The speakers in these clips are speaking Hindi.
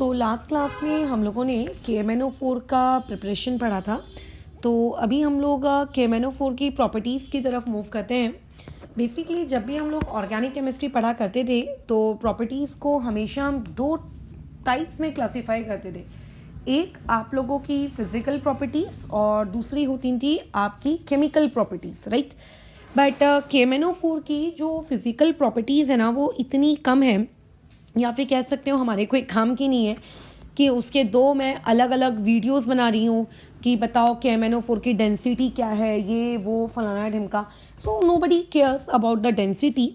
तो लास्ट क्लास में हम लोगों ने KMnO4 का प्रिपरेशन पढ़ा था। तो अभी हम लोग KMnO4 की प्रॉपर्टीज़ की तरफ मूव करते हैं। बेसिकली जब भी हम लोग ऑर्गेनिक केमिस्ट्री पढ़ा करते थे तो प्रॉपर्टीज़ को हमेशा हम दो टाइप्स में क्लासीफाई करते थे। एक आप लोगों की फिजिकल प्रॉपर्टीज़ और दूसरी होती थी आपकी chemical properties, right. But KMnO4 की जो फिजिकल प्रॉपर्टीज़ है ना वो इतनी कम है, या फिर कह सकते हो हमारे कोई काम की नहीं है कि उसके दो मैं अलग अलग वीडियोस बना रही हूँ कि बताओ KMnO4 की डेंसिटी क्या है, ये वो फलाना ढिमका। So nobody cares about the density.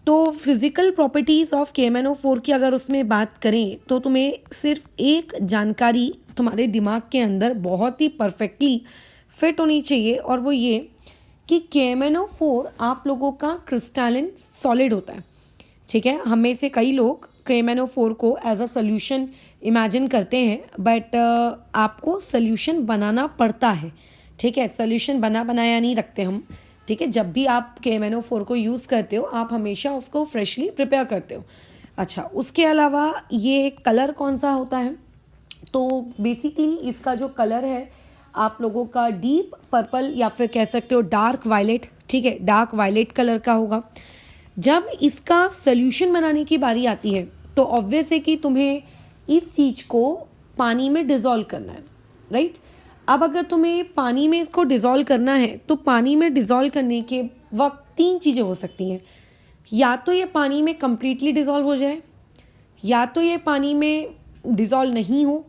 तो फिजिकल प्रॉपर्टीज़ ऑफ KMnO4 की अगर उसमें बात करें तो तुम्हें सिर्फ एक जानकारी तुम्हारे दिमाग के अंदर बहुत ही परफेक्टली फिट होनी चाहिए, और वो ये कि KMnO4 आप लोगों का क्रिस्टलिन सॉलिड होता है। ठीक है, हम में से कई लोग KMnO4 को एज अ सोल्यूशन इमेजिन करते हैं, बट आपको सोल्यूशन बनाना पड़ता है। ठीक है, सोल्यूशन बनाया नहीं रखते हम। ठीक है, जब भी आप KMnO4 को यूज़ करते हो आप हमेशा उसको फ्रेशली प्रिपेयर करते हो। अच्छा, उसके अलावा ये कलर कौन सा होता है, तो बेसिकली इसका जो कलर है आप लोगों का डीप पर्पल या फिर कह सकते हो डार्क वायलेट। ठीक है, डार्क वायलेट कलर का होगा। जब इसका सोल्यूशन बनाने की बारी आती है तो ऑब्वियस है कि तुम्हें इस चीज़ को पानी में डिज़ोल्व करना है, राइट। अब अगर तुम्हें पानी में इसको डिज़ोल्व करना है तो पानी में डिज़ोल्व करने के वक्त तीन चीज़ें हो सकती हैं। या तो ये पानी में कंप्लीटली डिज़ोल्व हो जाए, या तो ये पानी में डिज़ोल्व नहीं हो,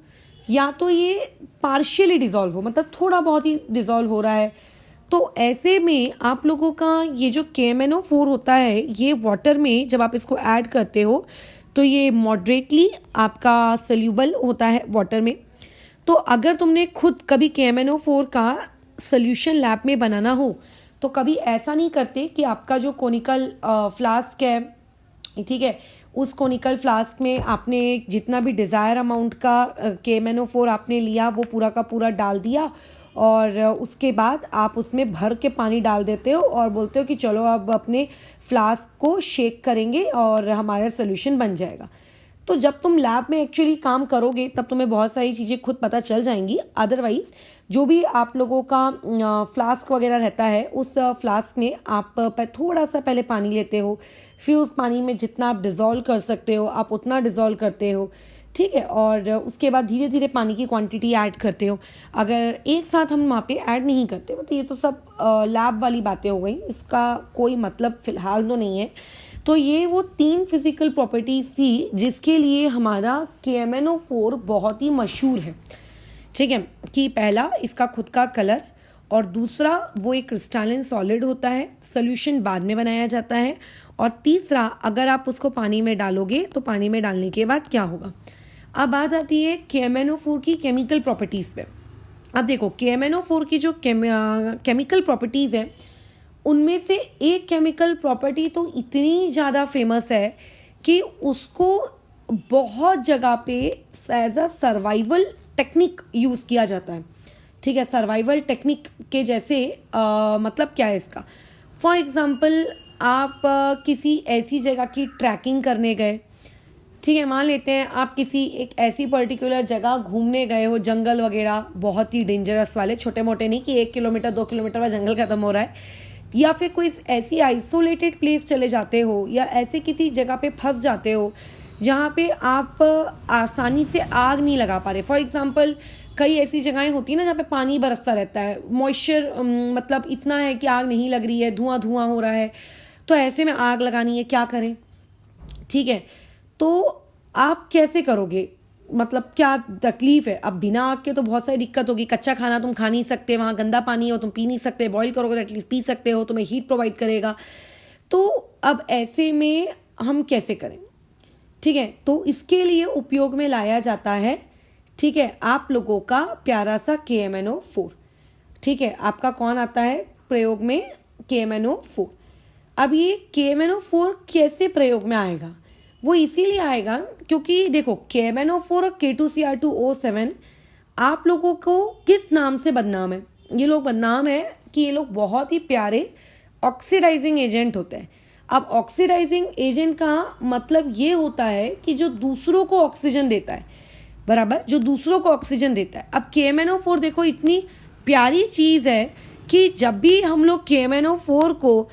या तो ये पार्शियली डिज़ोल्व हो, मतलब थोड़ा बहुत ही डिज़ोल्व हो रहा है। तो ऐसे में आप लोगों का ये जो KMnO4 होता है ये वाटर में जब आप इसको ऐड करते हो तो ये मॉडरेटली आपका सोल्यूबल होता है वाटर में। तो अगर तुमने खुद कभी KMnO4 का सोल्यूशन लैब में बनाना हो तो कभी ऐसा नहीं करते कि आपका जो कोनिकल फ्लास्क है, ठीक है, उस कोनिकल फ्लास्क में आपने जितना भी डिज़ायर अमाउंट का KMnO4 आपने लिया वो पूरा का पूरा डाल दिया, और उसके बाद आप उसमें भर के पानी डाल देते हो और बोलते हो कि चलो अब अपने फ्लास्क को शेक करेंगे और हमारा सोल्यूशन बन जाएगा। तो जब तुम लैब में एक्चुअली काम करोगे तब तुम्हें बहुत सारी चीज़ें खुद पता चल जाएंगी। अदरवाइज जो भी आप लोगों का फ्लास्क वगैरह रहता है उस फ्लास्क में आप थोड़ा सा पहले पानी लेते हो, फिर उस पानी में जितना आप डिज़ोल्व कर सकते हो आप उतना डिज़ोल्व करते हो। ठीक है, और उसके बाद धीरे धीरे पानी की क्वांटिटी ऐड करते हो। अगर एक साथ हम वहाँ पे ऐड नहीं करते तो ये तो सब लैब वाली बातें हो गई, इसका कोई मतलब फ़िलहाल तो नहीं है। तो ये वो तीन फिजिकल प्रॉपर्टीज थी जिसके लिए हमारा KMnO4 बहुत ही मशहूर है। ठीक है, कि पहला इसका खुद का कलर, और दूसरा वो एक क्रिस्टलिन सॉलिड होता है, सोल्यूशन बाद में बनाया जाता है, और तीसरा अगर आप उसको पानी में डालोगे तो पानी में डालने के बाद क्या होगा। अब बात आती है KMnO4 की केमिकल प्रॉपर्टीज़ पे। अब देखो KMnO4 की जो केमिकल प्रॉपर्टीज़ है उनमें से एक केमिकल प्रॉपर्टी तो इतनी ज़्यादा फेमस है कि उसको बहुत जगह पे as a survival technique use किया जाता है। ठीक है, सर्वाइवल टेक्निक के जैसे मतलब क्या है इसका। फॉर एग्ज़ाम्पल आप किसी ऐसी जगह की ट्रैकिंग करने गए। ठीक है, मान लेते हैं आप किसी एक ऐसी पर्टिकुलर जगह घूमने गए हो, जंगल वगैरह बहुत ही डेंजरस वाले, छोटे मोटे नहीं कि 1 किलोमीटर 2 किलोमीटर में जंगल खत्म हो रहा है, या फिर कोई ऐसी आइसोलेटेड प्लेस चले जाते हो, या ऐसे किसी जगह पे फंस जाते हो जहाँ पे आप आसानी से आग नहीं लगा पा रहे। फॉर एग्जांपल कई ऐसी जगहें होती है ना जहाँ पे पानी बरसता रहता है, मॉइस्चर मतलब इतना है कि आग नहीं लग रही है, धुआं धुआं हो रहा है, तो ऐसे में आग लगानी है, क्या करें। ठीक है, तो आप कैसे करोगे, मतलब क्या तकलीफ है। अब बिना आग के तो बहुत सारी दिक्कत होगी, कच्चा खाना तुम खा नहीं सकते, वहाँ गंदा पानी हो तुम पी नहीं सकते, बॉईल करोगे तो एटलीस्ट पी सकते हो, तुम्हें हीट प्रोवाइड करेगा। तो अब ऐसे में हम कैसे करें। ठीक है, तो इसके लिए उपयोग में लाया जाता है, ठीक है, आप लोगों का प्यारा सा KMnO4। ठीक है, आपका कौन आता है प्रयोग में, KMnO4। अब ये KMnO4 कैसे प्रयोग में आएगा, वो इसीलिए आएगा क्योंकि देखो KMnO4 और K2Cr2O7 आप लोगों को किस नाम से बदनाम है। ये लोग बदनाम है कि ये लोग बहुत ही प्यारे ऑक्सीडाइजिंग एजेंट होते हैं। अब ऑक्सीडाइजिंग एजेंट का मतलब ये होता है कि जो दूसरों को ऑक्सीजन देता है। बराबर, जो दूसरों को ऑक्सीजन देता है। अब KMnO4 देखो इतनी प्यारी चीज़ है कि जब भी हम लोग KMnO4 को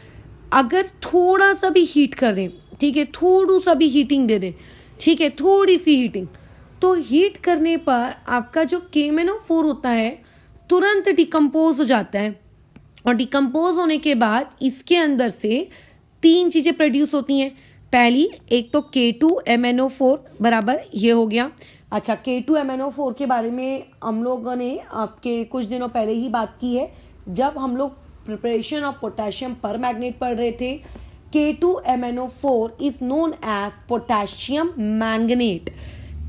अगर थोड़ा सा भी हीट कर दें, ठीक है, थोड़ा सा भी हीटिंग दे दें, ठीक है, थोड़ी सी हीटिंग, तो हीट करने पर आपका जो KMnO4 होता है तुरंत डिकम्पोज हो जाता है। और डिकम्पोज होने के बाद इसके अंदर से 3 चीज़ें प्रोड्यूस होती हैं। पहली, एक तो K2MnO4 बराबर, ये हो गया। अच्छा, K2MnO4 के बारे में हम लोगों ने आपके कुछ दिनों पहले ही बात की है जब हम लोग preparation of potassium permanganate पढ़ रहे थे। K2MnO4 is known as potassium manganate.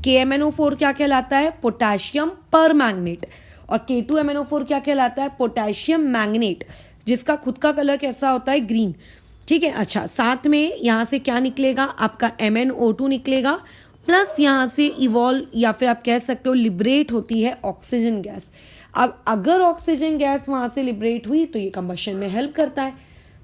KMnO4 क्या कहलाता है? Potassium permanganate. और K2MnO4 क्या कहलाता है? पोटेशियम मैंगनेट, जिसका खुद का कलर कैसा होता है? ग्रीन। ठीक है। अच्छा, साथ में यहाँ से क्या निकलेगा? आपका MnO2 निकलेगा, प्लस यहाँ से इवॉल्व या फिर आप कह सकते हो लिबरेट होती है ऑक्सीजन गैस। अब अगर ऑक्सीजन गैस वहाँ से लिबरेट हुई तो ये कंबशन में हेल्प करता है।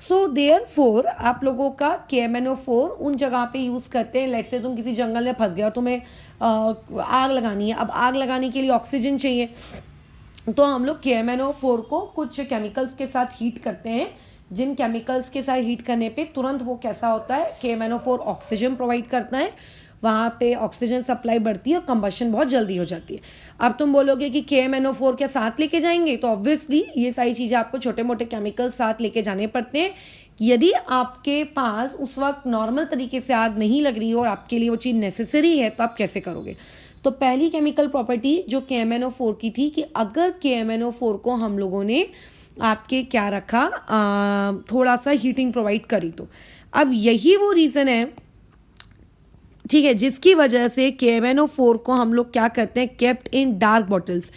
सो देयरफॉर आप लोगों का KMnO4 उन जगह पे यूज़ करते हैं। लेट्स से तुम किसी जंगल में फंस गए हो, तुम्हें आग लगानी है। अब आग लगाने के लिए ऑक्सीजन चाहिए, तो हम लोग KMnO4 को कुछ केमिकल्स के साथ हीट करते हैं, जिन केमिकल्स के साथ हीट करने पे तुरंत वो कैसा होता है? KMnO4 ऑक्सीजन प्रोवाइड करता है, वहाँ पे ऑक्सीजन सप्लाई बढ़ती है और कंबशन बहुत जल्दी हो जाती है। अब तुम बोलोगे कि KMnO4 के साथ लेके जाएंगे, तो ऑब्वियसली ये सारी चीज़ें आपको छोटे मोटे केमिकल साथ लेके जाने पड़ते हैं। यदि आपके पास उस वक्त नॉर्मल तरीके से आग नहीं लग रही हो और आपके लिए वो चीज़ नेसेसरी है, तो आप कैसे करोगे? तो पहली केमिकल प्रॉपर्टी जो KMnO4 की थी कि अगर KMnO4 को हम लोगों ने आपके क्या रखा, थोड़ा सा हीटिंग प्रोवाइड करी, तो अब यही वो रीज़न है, ठीक है, जिसकी वजह से KMnO4 को हम लोग क्या करते हैं? Kept in dark bottles.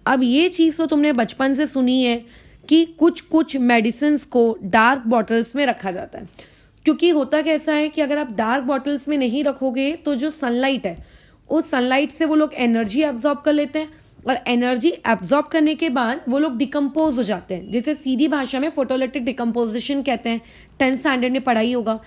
अब ये चीज़ तो तुमने बचपन से सुनी है कि कुछ मेडिसिन को डार्क बॉटल्स में रखा जाता है, क्योंकि होता कैसा है कि अगर आप डार्क बॉटल्स में नहीं रखोगे तो जो सनलाइट है, उस सनलाइट से वो लोग एनर्जी एब्जॉर्ब कर लेते हैं, और एनर्जी एब्जॉर्ब करने के बाद वो लोग डिकम्पोज हो जाते हैं, जिसे सीधी भाषा में फोटोलिटिक डिकम्पोजिशन कहते हैं। 10th स्टैंडर्ड में पढ़ाई होगा।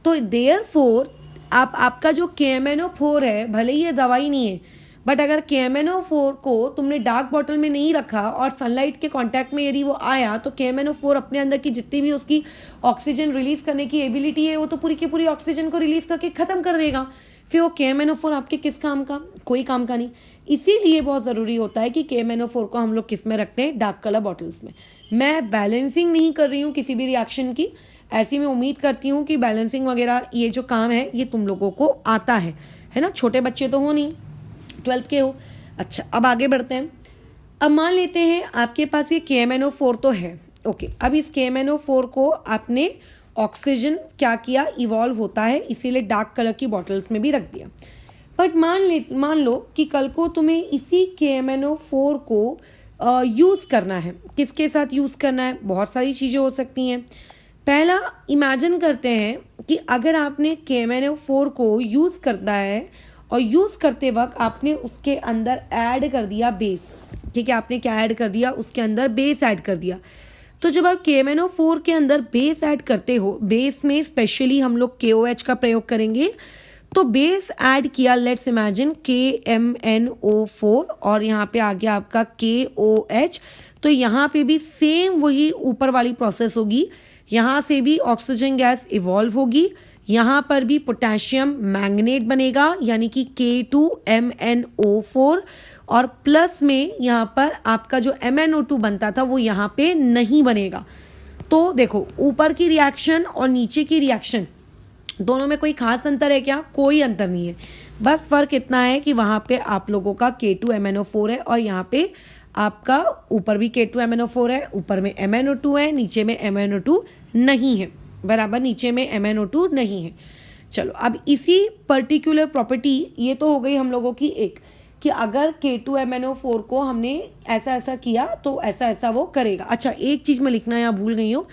तो देयरफॉर आपका जो KMnO4 है, भले ही ये दवाई नहीं है, बट अगर KMnO4 को तुमने डार्क बॉटल में नहीं रखा और सनलाइट के कांटेक्ट में यदि वो आया, तो KMnO4 अपने अंदर की जितनी भी उसकी ऑक्सीजन रिलीज करने की एबिलिटी है, वो तो पूरी की पूरी ऑक्सीजन को रिलीज करके खत्म कर देगा। फिर वो KMnO4 आपके किस काम का? कोई काम का नहीं। इसीलिए बहुत ज़रूरी होता है कि KMnO4 को हम लोग किस में रखते हैं? डार्क कलर बॉटल्स में। मैं बैलेंसिंग नहीं कर रही हूँ किसी भी रिएक्शन की, ऐसी मैं उम्मीद करती हूँ कि बैलेंसिंग वगैरह ये जो काम है ये तुम लोगों को आता है ना? छोटे बच्चे तो हो नहीं, 12th के हो। अच्छा, अब आगे बढ़ते हैं। अब मान लेते हैं आपके पास ये KMnO4 तो है, ओके। अब इस KMnO4 को आपने ऑक्सीजन क्या किया? इवॉल्व होता है, इसीलिए डार्क कलर की बॉटल्स में भी रख दिया। बट मान लो कि कल को तुम्हें इसी KMnO4 को यूज़ करना है। किसके साथ यूज़ करना है? बहुत सारी चीज़ें हो सकती हैं। पहला, इमेजिन करते हैं कि अगर आपने KMnO4 को यूज़ करना है और यूज़ करते वक्त आपने उसके अंदर ऐड कर दिया बेस, ठीक है, आपने क्या ऐड कर दिया? उसके अंदर बेस ऐड कर दिया। तो जब आप KMnO4 के अंदर बेस ऐड करते हो, बेस में स्पेशली हम लोग KOH का प्रयोग करेंगे, तो बेस ऐड किया, लेट्स इमेजिन KMnO4 और यहाँ पे आ गया आपका KOH, तो यहाँ पे भी सेम वही ऊपर वाली प्रोसेस होगी। यहाँ से भी ऑक्सीजन गैस इवॉल्व होगी, यहाँ पर भी पोटेशियम मैंगनेट बनेगा यानी कि K2MnO4, और प्लस में यहाँ पर आपका जो MnO2 बनता था वो यहाँ पे नहीं बनेगा। तो देखो, ऊपर की रिएक्शन और नीचे की रिएक्शन दोनों में कोई खास अंतर है क्या? कोई अंतर नहीं है। बस फर्क इतना है कि वहाँ पे आप लोगों का K2MnO4 है और यहाँ पे आपका ऊपर भी K2MnO4 है, ऊपर में MnO2 है, नीचे में MnO2 नहीं है, बराबर, नीचे में MnO2 नहीं है। चलो, अब इसी पर्टिकुलर प्रॉपर्टी, ये तो हो गई हम लोगों की एक, कि अगर K2MnO4 को हमने ऐसा ऐसा किया तो ऐसा ऐसा वो करेगा। अच्छा, एक चीज़ मैं लिखना यहाँ भूल गई हूँ,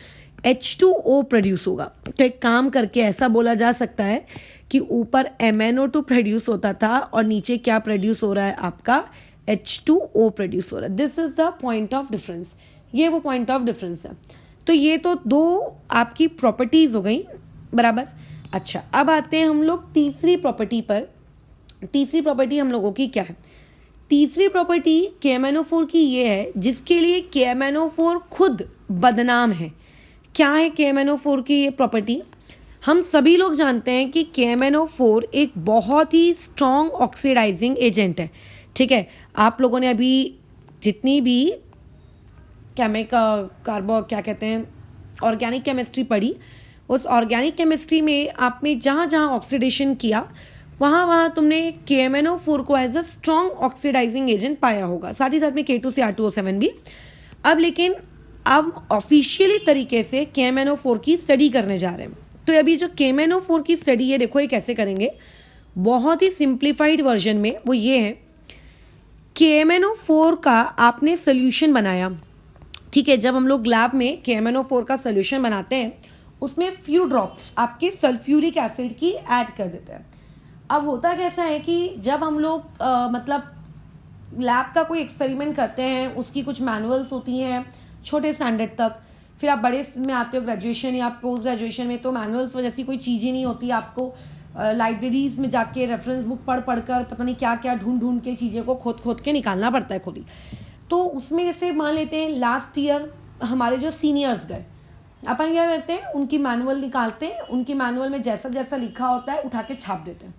H2O प्रोड्यूस होगा। तो एक काम करके ऐसा बोला जा सकता है कि ऊपर MnO2 प्रोड्यूस होता था और नीचे क्या प्रोड्यूस हो रहा है? आपका H2O प्रोड्यूस हो रहा है। This is the point of difference, ये वो पॉइंट ऑफ डिफरेंस है। तो ये तो दो आपकी प्रॉपर्टीज हो गई, बराबर। अच्छा, अब आते हैं हम लोग तीसरी प्रॉपर्टी पर। तीसरी प्रॉपर्टी हम लोगों की क्या है? तीसरी प्रॉपर्टी KMnO4 की ये है जिसके लिए KMnO4 खुद बदनाम है। क्या है KMnO4 की ये प्रॉपर्टी? हम सभी लोग जानते हैं कि KMnO4 एक बहुत ही स्ट्रॉन्ग ऑक्सीडाइजिंग एजेंट है। ठीक है, आप लोगों ने अभी जितनी भी क्या कहते हैं ऑर्गेनिक केमिस्ट्री पढ़ी, उस ऑर्गेनिक केमिस्ट्री में आपने जहाँ जहाँ ऑक्सीडेशन किया वहाँ तुमने KMnO4 को as a strong oxidizing agent पाया होगा, साथ ही साथ में K2CR2O7 भी। अब ऑफिशियली तरीके से KMnO4 की स्टडी करने जा रहे हैं। तो अभी जो KMnO4 की स्टडी है, देखो ये कैसे करेंगे, बहुत ही सिंप्लीफाइड वर्जन में। वो ये है, KMnO4 का आपने सोल्यूशन बनाया। ठीक है, जब हम लोग लैब में KMnO4 का सोल्यूशन बनाते हैं उसमें फ्यू ड्रॉप्स आपके सल्फ्यूरिक एसिड की ऐड कर देते हैं। अब होता कैसा है कि जब हम लोग मतलब लैब का कोई एक्सपेरिमेंट करते हैं, उसकी कुछ मैनुअल्स होती हैं छोटे स्टैंडर्ड तक, फिर आप बड़े में आते हो ग्रेजुएशन या पोस्ट ग्रेजुएशन में, तो मैनुअल्स जैसी कोई चीज़ ही नहीं होती। आपको लाइब्रेरीज में जाके रेफरेंस बुक पढ़ कर पता नहीं क्या क्या ढूंढ के चीज़ें को खोद के निकालना पड़ता है खुद ही। तो उसमें जैसे मान लेते हैं लास्ट ईयर हमारे जो सीनियर्स गए, अपन क्या करते हैं, उनकी मैनुअल निकालते हैं, उनकी मैनुअल में जैसा जैसा लिखा होता है उठा के छाप देते हैं।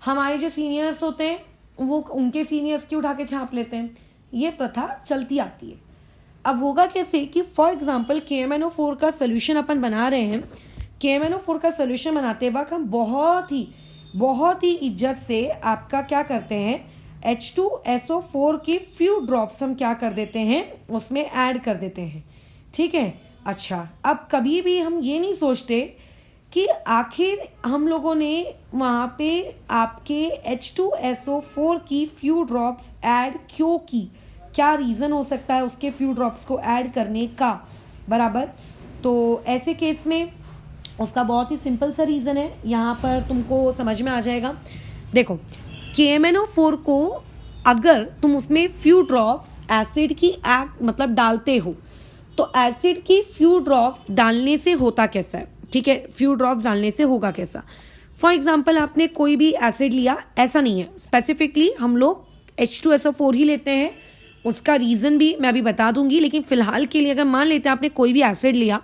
हमारे जो सीनियर्स होते हैं वो उनके सीनियर्स की उठा के छाप लेते हैं। ये प्रथा चलती आती है। अब होगा कैसे कि फॉर एग्जांपल KMnO4 का सोल्यूशन अपन बना रहे हैं। KMnO4 का सोल्यूशन बनाते वक्त हम बहुत ही इज्जत से आपका क्या करते हैं, H2SO4 की फ्यू ड्रॉप्स हम क्या कर देते हैं, उसमें ऐड कर देते हैं। ठीक है, अच्छा, अब कभी भी हम ये नहीं सोचते कि आखिर हम लोगों ने वहाँ पे आपके H2SO4 की फ्यू ड्रॉप्स ऐड क्यों की, क्या रीज़न हो सकता है उसके फ्यू ड्रॉप्स को ऐड करने का, बराबर। तो ऐसे केस में उसका बहुत ही सिंपल सा रीज़न है, यहाँ पर तुमको समझ में आ जाएगा। देखो, KMnO4 को अगर तुम उसमें फ्यू ड्रॉप्स एसिड की मतलब डालते हो, तो एसिड की फ्यू ड्रॉप्स डालने से होता कैसा है, ठीक है, फ्यू ड्रॉप्स डालने से होगा कैसा। फॉर एग्जाम्पल आपने कोई भी एसिड लिया, ऐसा नहीं है, स्पेसिफिकली हम लोग H2SO4 ही लेते हैं, उसका रीज़न भी मैं अभी बता दूंगी। लेकिन फिलहाल के लिए अगर मान लेते हैं आपने कोई भी एसिड लिया,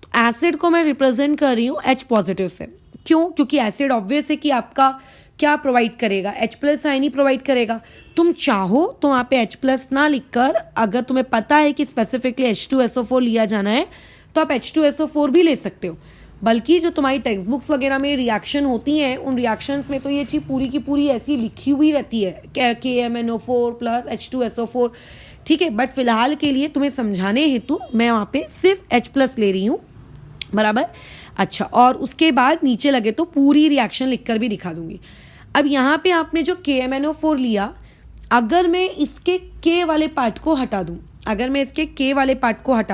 तो एसिड को मैं रिप्रेजेंट कर रही हूँ H पॉजिटिव से। क्यों? क्योंकि एसिड ऑब्वियस है कि आपका क्या प्रोवाइड करेगा, H+ आयन ही प्रोवाइड करेगा। तुम चाहो तो वहाँ पे H+ ना लिखकर, अगर तुम्हें पता है कि स्पेसिफिकली H2SO4 लिया जाना है, तो आप H2SO4 भी ले सकते हो। बल्कि जो तुम्हारी टेक्स्ट बुक्स वगैरह में रिएक्शन होती हैं, उन रिएक्शंस में तो ये चीज़ पूरी की पूरी ऐसी लिखी हुई रहती है, KMnO4 प्लस H2SO4। ठीक है, बट फिलहाल के लिए तुम्हें समझाने हेतु मैं वहाँ पे सिर्फ H+ ले रही हूँ, बराबर। अच्छा, और उसके बाद नीचे लगे तो पूरी रिएक्शन लिखकर भी दिखा दूंगी। अब यहाँ पे आपने जो KMnO4 लिया, अगर मैं इसके K वाले पार्ट को हटा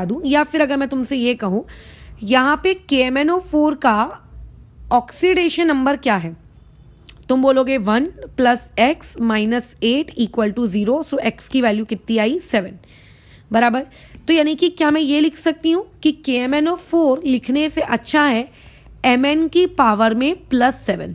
दूँ, या फिर अगर मैं तुमसे ये कहूँ यहाँ पे KMnO4 का ऑक्सीडेशन नंबर क्या है, तुम बोलोगे 1 + x - 8 = 0। सो x की वैल्यू कितनी आई, 7, बराबर। तो यानी कि क्या मैं ये लिख सकती हूँ कि KMnO4 लिखने से अच्छा है Mn की पावर में +7।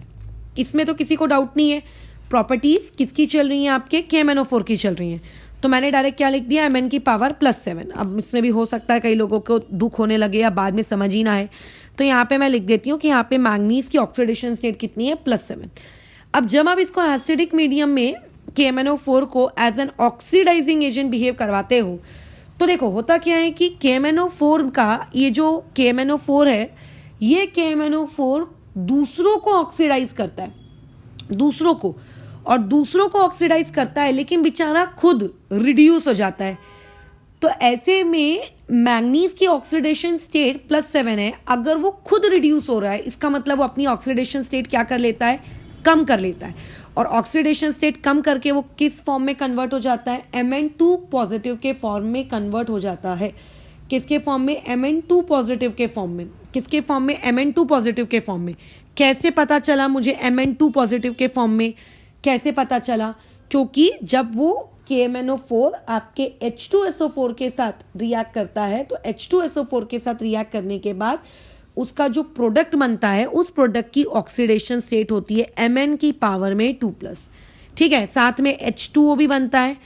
इसमें तो किसी को डाउट नहीं है। प्रॉपर्टीज किसकी चल रही हैं, आपके KMnO4 की चल रही हैं। तो मैंने डायरेक्ट क्या लिख दिया, Mn की पावर +7। अब इसमें भी हो सकता है कई लोगों को दुख होने लगे या बाद में समझ ही ना आए, तो यहाँ पे मैं लिख देती हूँ कि यहाँ पे मैंगनीज की ऑक्सीडेशन स्टेट कितनी है, +7। अब जब आप इसको एसिडिक मीडियम में KMnO4 को as an oxidizing agent behave करवाते हो, तो देखो होता क्या है कि KMnO4 का ये जो KMnO4 है, ये KMnO4 दूसरों को ऑक्सीडाइज करता है, दूसरों को ऑक्सीडाइज करता है, लेकिन बेचारा खुद रिड्यूस हो जाता है। तो ऐसे में मैंगनीज की ऑक्सीडेशन स्टेट +7 है। अगर वो खुद रिड्यूस हो रहा है, इसका मतलब वो अपनी ऑक्सीडेशन स्टेट क्या कर लेता है, कम कर लेता है। और ऑक्सीडेशन स्टेट कम करके वो किस फॉर्म में कन्वर्ट हो जाता है, Mn2 पॉजिटिव के फॉर्म में कन्वर्ट हो जाता है। किसके फॉर्म में, Mn2 पॉजिटिव के फॉर्म में। किसके फॉर्म में, Mn2 पॉजिटिव के फॉर्म में। कैसे पता चला मुझे Mn2 पॉजिटिव के फॉर्म में कैसे पता चला, क्योंकि जब वो KMnO4 आपके H2SO4 के साथ रिएक्ट करता है, तो H2SO4 के साथ रिएक्ट करने के बाद उसका जो प्रोडक्ट बनता है, उस प्रोडक्ट की ऑक्सीडेशन स्टेट होती है Mn की पावर में 2+। ठीक है, साथ में H2O भी बनता है।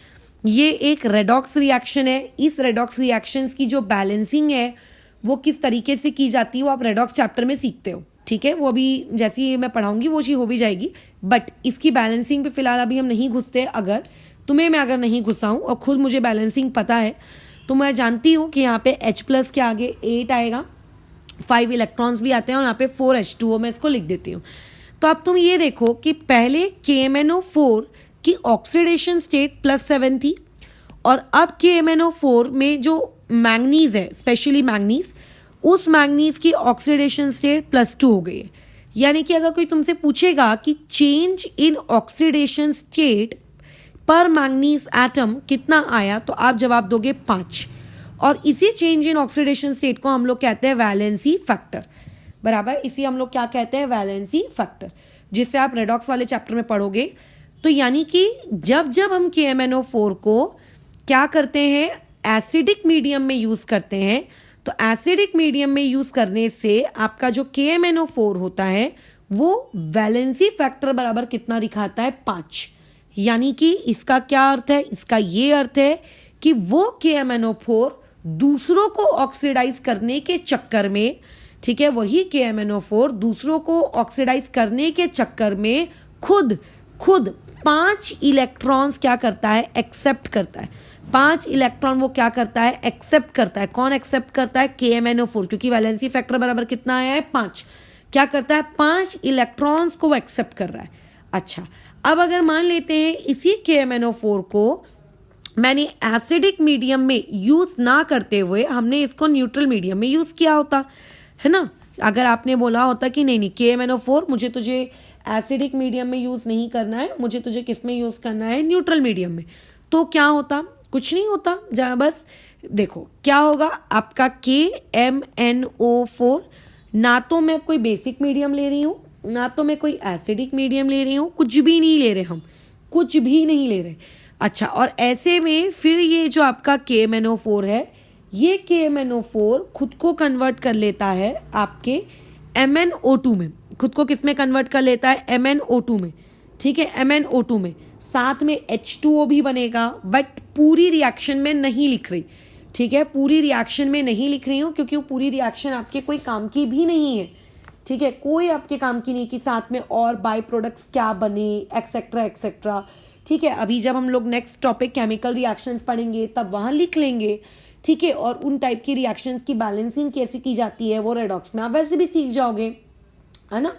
ये एक रेडॉक्स रिएक्शन है। इस रेडॉक्स रिएक्शंस की जो बैलेंसिंग है वो किस तरीके से की जाती है वो आप रेडॉक्स चैप्टर में सीखते हो, ठीक है, वो अभी जैसे ही मैं पढ़ाऊंगी वो चीज़ हो भी जाएगी, बट इसकी बैलेंसिंग पे फिलहाल अभी हम नहीं घुसते। अगर तुम्हें मैं अगर नहीं घुसाऊँ और खुद मुझे बैलेंसिंग पता है तो मैं जानती हूँ कि यहाँ पे H+ के आगे 8 आएगा, 5 इलेक्ट्रॉन्स भी आते हैं और यहाँ पे 4H2O मैं इसको लिख देती हूँ। तो अब तुम ये देखो कि पहले KMnO4 की ऑक्सीडेशन स्टेट +7 थी और अब KMnO4 में जो मैंगनीज है, स्पेशली मैंगनीज, उस मैंगनीज की ऑक्सीडेशन स्टेट +2 हो गई है। यानी कि अगर कोई तुमसे पूछेगा कि चेंज इन ऑक्सीडेशन स्टेट पर मैंगनीज एटम कितना आया तो आप जवाब दोगे 5। और इसी चेंज इन ऑक्सीडेशन स्टेट को हम लोग कहते हैं वैलेंसी फैक्टर, बराबर। इसी हम लोग क्या कहते हैं, वैलेंसी फैक्टर, जिसे आप रेडॉक्स वाले चैप्टर में पढ़ोगे। तो यानी कि जब जब हम KMnO4 को क्या करते हैं, एसिडिक मीडियम में यूज करते हैं, तो एसिडिक मीडियम में यूज करने से आपका जो KMnO4 होता है वो वैलेंसी फैक्टर बराबर कितना दिखाता है, 5। यानी कि इसका क्या अर्थ है, इसका ये अर्थ है कि वो KMnO4 दूसरों को ऑक्सीडाइज करने के चक्कर में, ठीक है, वही KMnO4 दूसरों को ऑक्सीडाइज करने के चक्कर में खुद 5 इलेक्ट्रॉन्स क्या करता है, एक्सेप्ट करता है। 5 इलेक्ट्रॉन वो क्या करता है, एक्सेप्ट करता है। कौन एक्सेप्ट करता है, KMnO4, क्योंकि वैलेंसी फैक्टर बराबर कितना आया है, 5। क्या करता है, 5 इलेक्ट्रॉन्स को वो एक्सेप्ट कर रहा है। अच्छा, अब अगर मान लेते हैं इसी KMnO4 को मैंने एसिडिक मीडियम में यूज ना करते हुए हमने इसको न्यूट्रल मीडियम में यूज किया होता, है ना। अगर आपने बोला होता कि नहीं KMnO4 मुझे तुझे एसिडिक मीडियम में यूज नहीं करना है, मुझे तुझे किस में यूज करना है, न्यूट्रल मीडियम में, तो क्या होता, कुछ नहीं होता। जहाँ बस देखो क्या होगा, आपका KMnO4 ना तो मैं कोई बेसिक मीडियम ले रही हूँ, ना तो मैं कोई एसिडिक मीडियम ले रही हूँ, कुछ भी नहीं ले रहे, हम कुछ भी नहीं ले रहे। अच्छा, और ऐसे में फिर ये जो आपका KMnO4 है, ये KMnO4 खुद को कन्वर्ट कर लेता है आपके MnO2 में। खुद को किस में कन्वर्ट कर लेता है, MnO2 में, ठीक है, MnO2 में। साथ में H2O भी बनेगा, बट पूरी रिएक्शन में नहीं लिख रही, ठीक है, पूरी रिएक्शन में नहीं लिख रही हूँ क्योंकि वो पूरी रिएक्शन आपके कोई काम की भी नहीं है, ठीक है, कोई आपके काम की नहीं कि साथ में और बाय प्रोडक्ट्स क्या बने, एक्सेट्रा एक्सेट्रा, ठीक है। अभी जब हम लोग नेक्स्ट टॉपिक केमिकल रिएक्शंस पढ़ेंगे तब वहां लिख लेंगे, ठीक है, और उन टाइप की रिएक्शंस की बैलेंसिंग कैसे की जाती है वो रेडॉक्स में आप वैसे भी सीख जाओगे, है ना।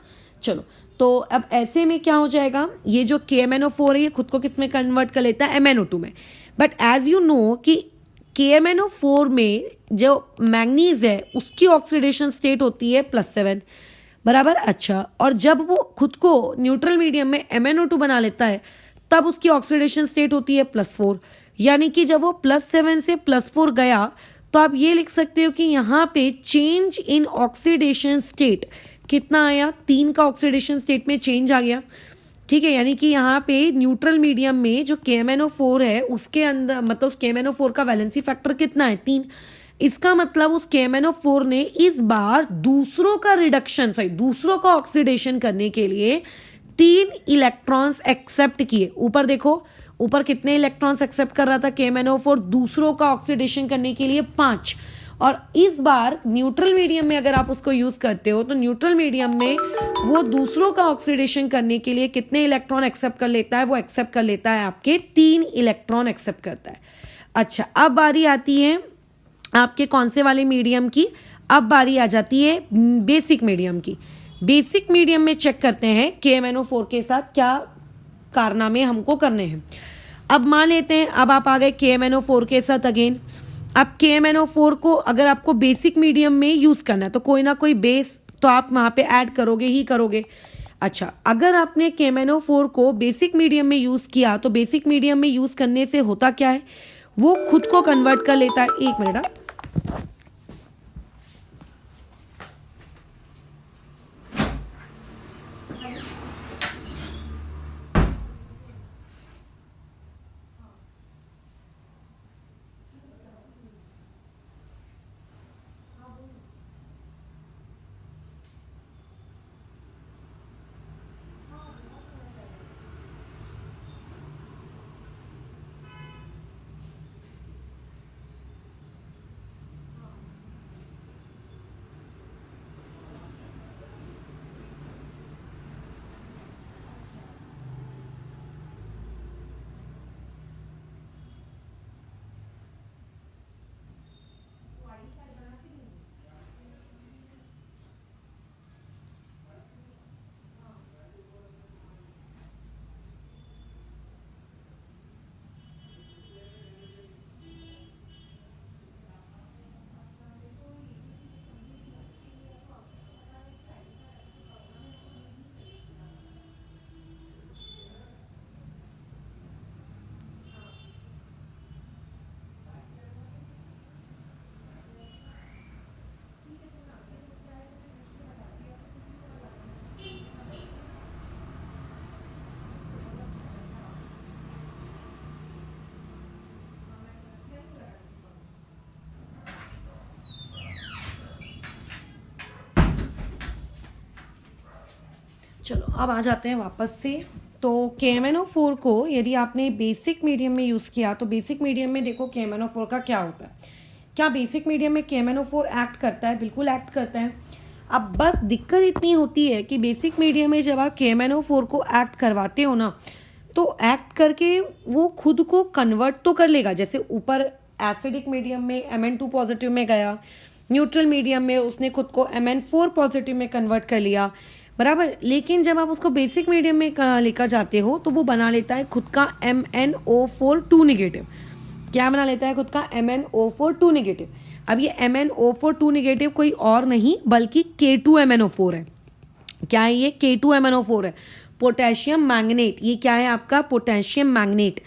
चलो, तो अब ऐसे में क्या हो जाएगा, ये जो KMnO4 है ये खुद को किस में कन्वर्ट कर लेता है, MnO2 में। बट एज यू नो कि KMnO4 में जो मैंगनीज है उसकी ऑक्सीडेशन स्टेट होती है +7, बराबर। अच्छा, और जब वो खुद को न्यूट्रल मीडियम में MnO2 बना लेता है तब उसकी ऑक्सीडेशन स्टेट होती है +4। यानी कि जब वो +7 से +4 गया तो आप ये लिख सकते हो कि यहाँ पे चेंज इन ऑक्सीडेशन स्टेट कितना आया, 3 का ऑक्सीडेशन स्टेट में चेंज आ गया, ठीक है। यानी कि यहाँ पे न्यूट्रल मीडियम में जो KMnO4 है उसके अंदर, मतलब उस KMnO4 का वैलेंसी फैक्टर कितना है, 3। इसका मतलब उस KMnO4 ने इस बार दूसरों का रिडक्शन, सॉरी दूसरों का ऑक्सीडेशन करने के लिए 3 इलेक्ट्रॉन्स एक्सेप्ट किए। ऊपर देखो, ऊपर कितने इलेक्ट्रॉन्स एक्सेप्ट कर रहा था KMnO4, दूसरों का ऑक्सीडेशन करने के लिए 5। और इस बार न्यूट्रल मीडियम में अगर आप उसको यूज करते हो तो न्यूट्रल मीडियम में वो दूसरों का ऑक्सीडेशन करने के लिए कितने इलेक्ट्रॉन एक्सेप्ट कर लेता है, वो एक्सेप्ट कर लेता है आपके 3 इलेक्ट्रॉन एक्सेप्ट करता है। अच्छा, अब बारी आती है आपके कौन से वाले मीडियम की, अब बारी आ जाती है बेसिक मीडियम की। बेसिक मीडियम में चेक करते हैं KMnO4 के साथ क्या कारनामे हमको करने हैं। अब मान लेते हैं अब आप आ गए KMnO4 के साथ अगेन। अब KMnO4 को अगर आपको बेसिक मीडियम में यूज करना है तो कोई ना कोई बेस तो आप वहां पे ऐड करोगे ही करोगे। अच्छा, अगर आपने KMnO4 को बेसिक मीडियम में यूज किया तो बेसिक मीडियम में यूज करने से होता क्या है, वो खुद को कन्वर्ट कर लेता है। एक मिनट, चलो अब आ जाते हैं वापस से। तो KMnO4 को यदि आपने बेसिक मीडियम में यूज़ किया तो बेसिक मीडियम में देखो KMnO4 का क्या होता है। क्या बेसिक मीडियम में KMnO4 एक्ट करता है? बिल्कुल एक्ट करता है। अब बस दिक्कत इतनी होती है कि बेसिक मीडियम में जब आप KMnO4 को एक्ट करवाते हो ना, तो एक्ट करके वो खुद को कन्वर्ट तो कर लेगा। जैसे ऊपर एसिडिक मीडियम में Mn2 पॉजिटिव में गया, न्यूट्रल मीडियम में उसने खुद को Mn4 पॉजिटिव में कन्वर्ट कर लिया, बराबर। लेकिन जब आप उसको बेसिक मीडियम में लेकर जाते हो तो वो बना लेता है खुद का MnO4 2 निगेटिव। क्या बना लेता है खुद का? MnO4 2 negative. अब ये MnO4 2 निगेटिव कोई और नहीं बल्कि K2MnO4 है। क्या है ये? K2MnO4 है, पोटेशियम मैंगनेट। ये क्या है आपका? Potassium manganate.